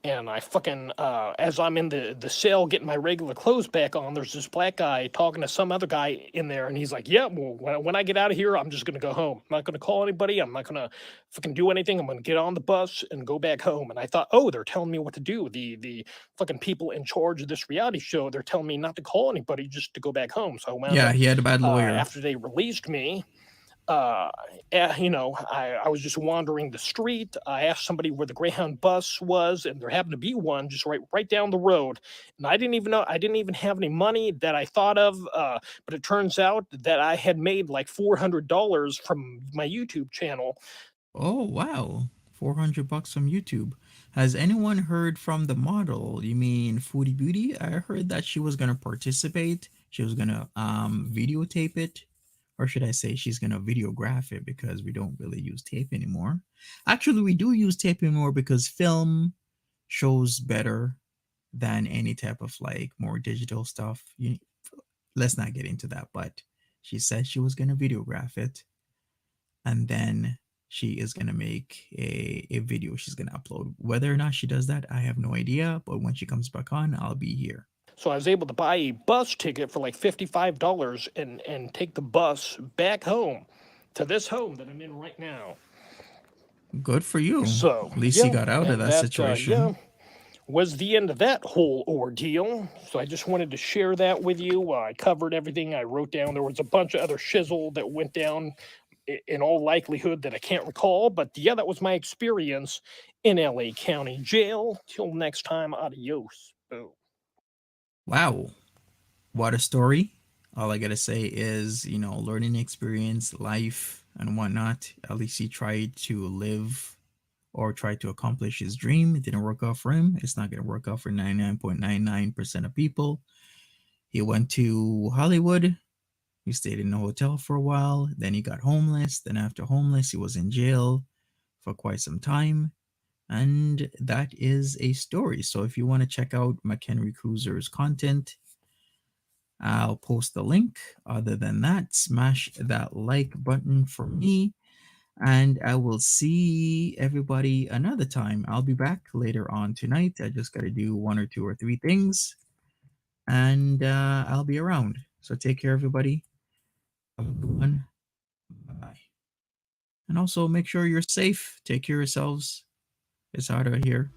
And I fucking, as I'm in the cell getting my regular clothes back on, there's this black guy talking to some other guy in there. And he's like, "Yeah, well, when I get out of here, I'm just going to go home. I'm not going to call anybody. I'm not going to fucking do anything. I'm going to get on the bus and go back home." And I thought, oh, they're telling me what to do. The fucking people in charge of this reality show, they're telling me not to call anybody, just to go back home. So I wound Yeah, up, he had a bad lawyer. after they released me, uh, I was just wandering the street. I asked somebody where the Greyhound bus was, and there happened to be one just right down the road. And I didn't even know, I didn't even have any money that I thought of. But it turns out that I had made like $400 from my YouTube channel. Oh, wow. $400 from YouTube. Has anyone heard from the model? You mean Foodie Beauty? I heard that she was gonna participate. She was gonna videotape it, or should I say she's gonna videograph it, because we don't really use tape anymore. Actually, we do use tape anymore because film shows better than any type of like more digital stuff. Let's not get into that, but she said she was gonna videograph it, and then she is going to make a video she's going to upload. Whether or not she does that, I have no idea, but when she comes back on, I'll be here. So I was able to buy a bus ticket for like $55 and take the bus back home to this home that I'm in right now. Good for you. So At least you yeah, got out of and that that situation. was the end of that whole ordeal. So I just wanted to share that with you. I covered everything. I wrote down. There was a bunch of other shizzle that went down, in all likelihood, that I can't recall. But yeah, that was my experience in LA County Jail. Till next time, adios. Boom. Wow. What a story. All I got to say is, learning experience, life, and whatnot. At least he tried to live or tried to accomplish his dream. It didn't work out for him. It's not going to work out for 99.99% of people. He went to Hollywood. He stayed in a hotel for a while. Then he got homeless. Then, after homeless, he was in jail for quite some time. And that is a story. So, if you want to check out McHenry Cruiser's content, I'll post the link. Other than that, smash that like button for me. And I will see everybody another time. I'll be back later on tonight. I just got to do one or two or three things. And I'll be around. So take care, everybody. Have a good one. Bye. And also make sure you're safe. Take care of yourselves. It's out of here.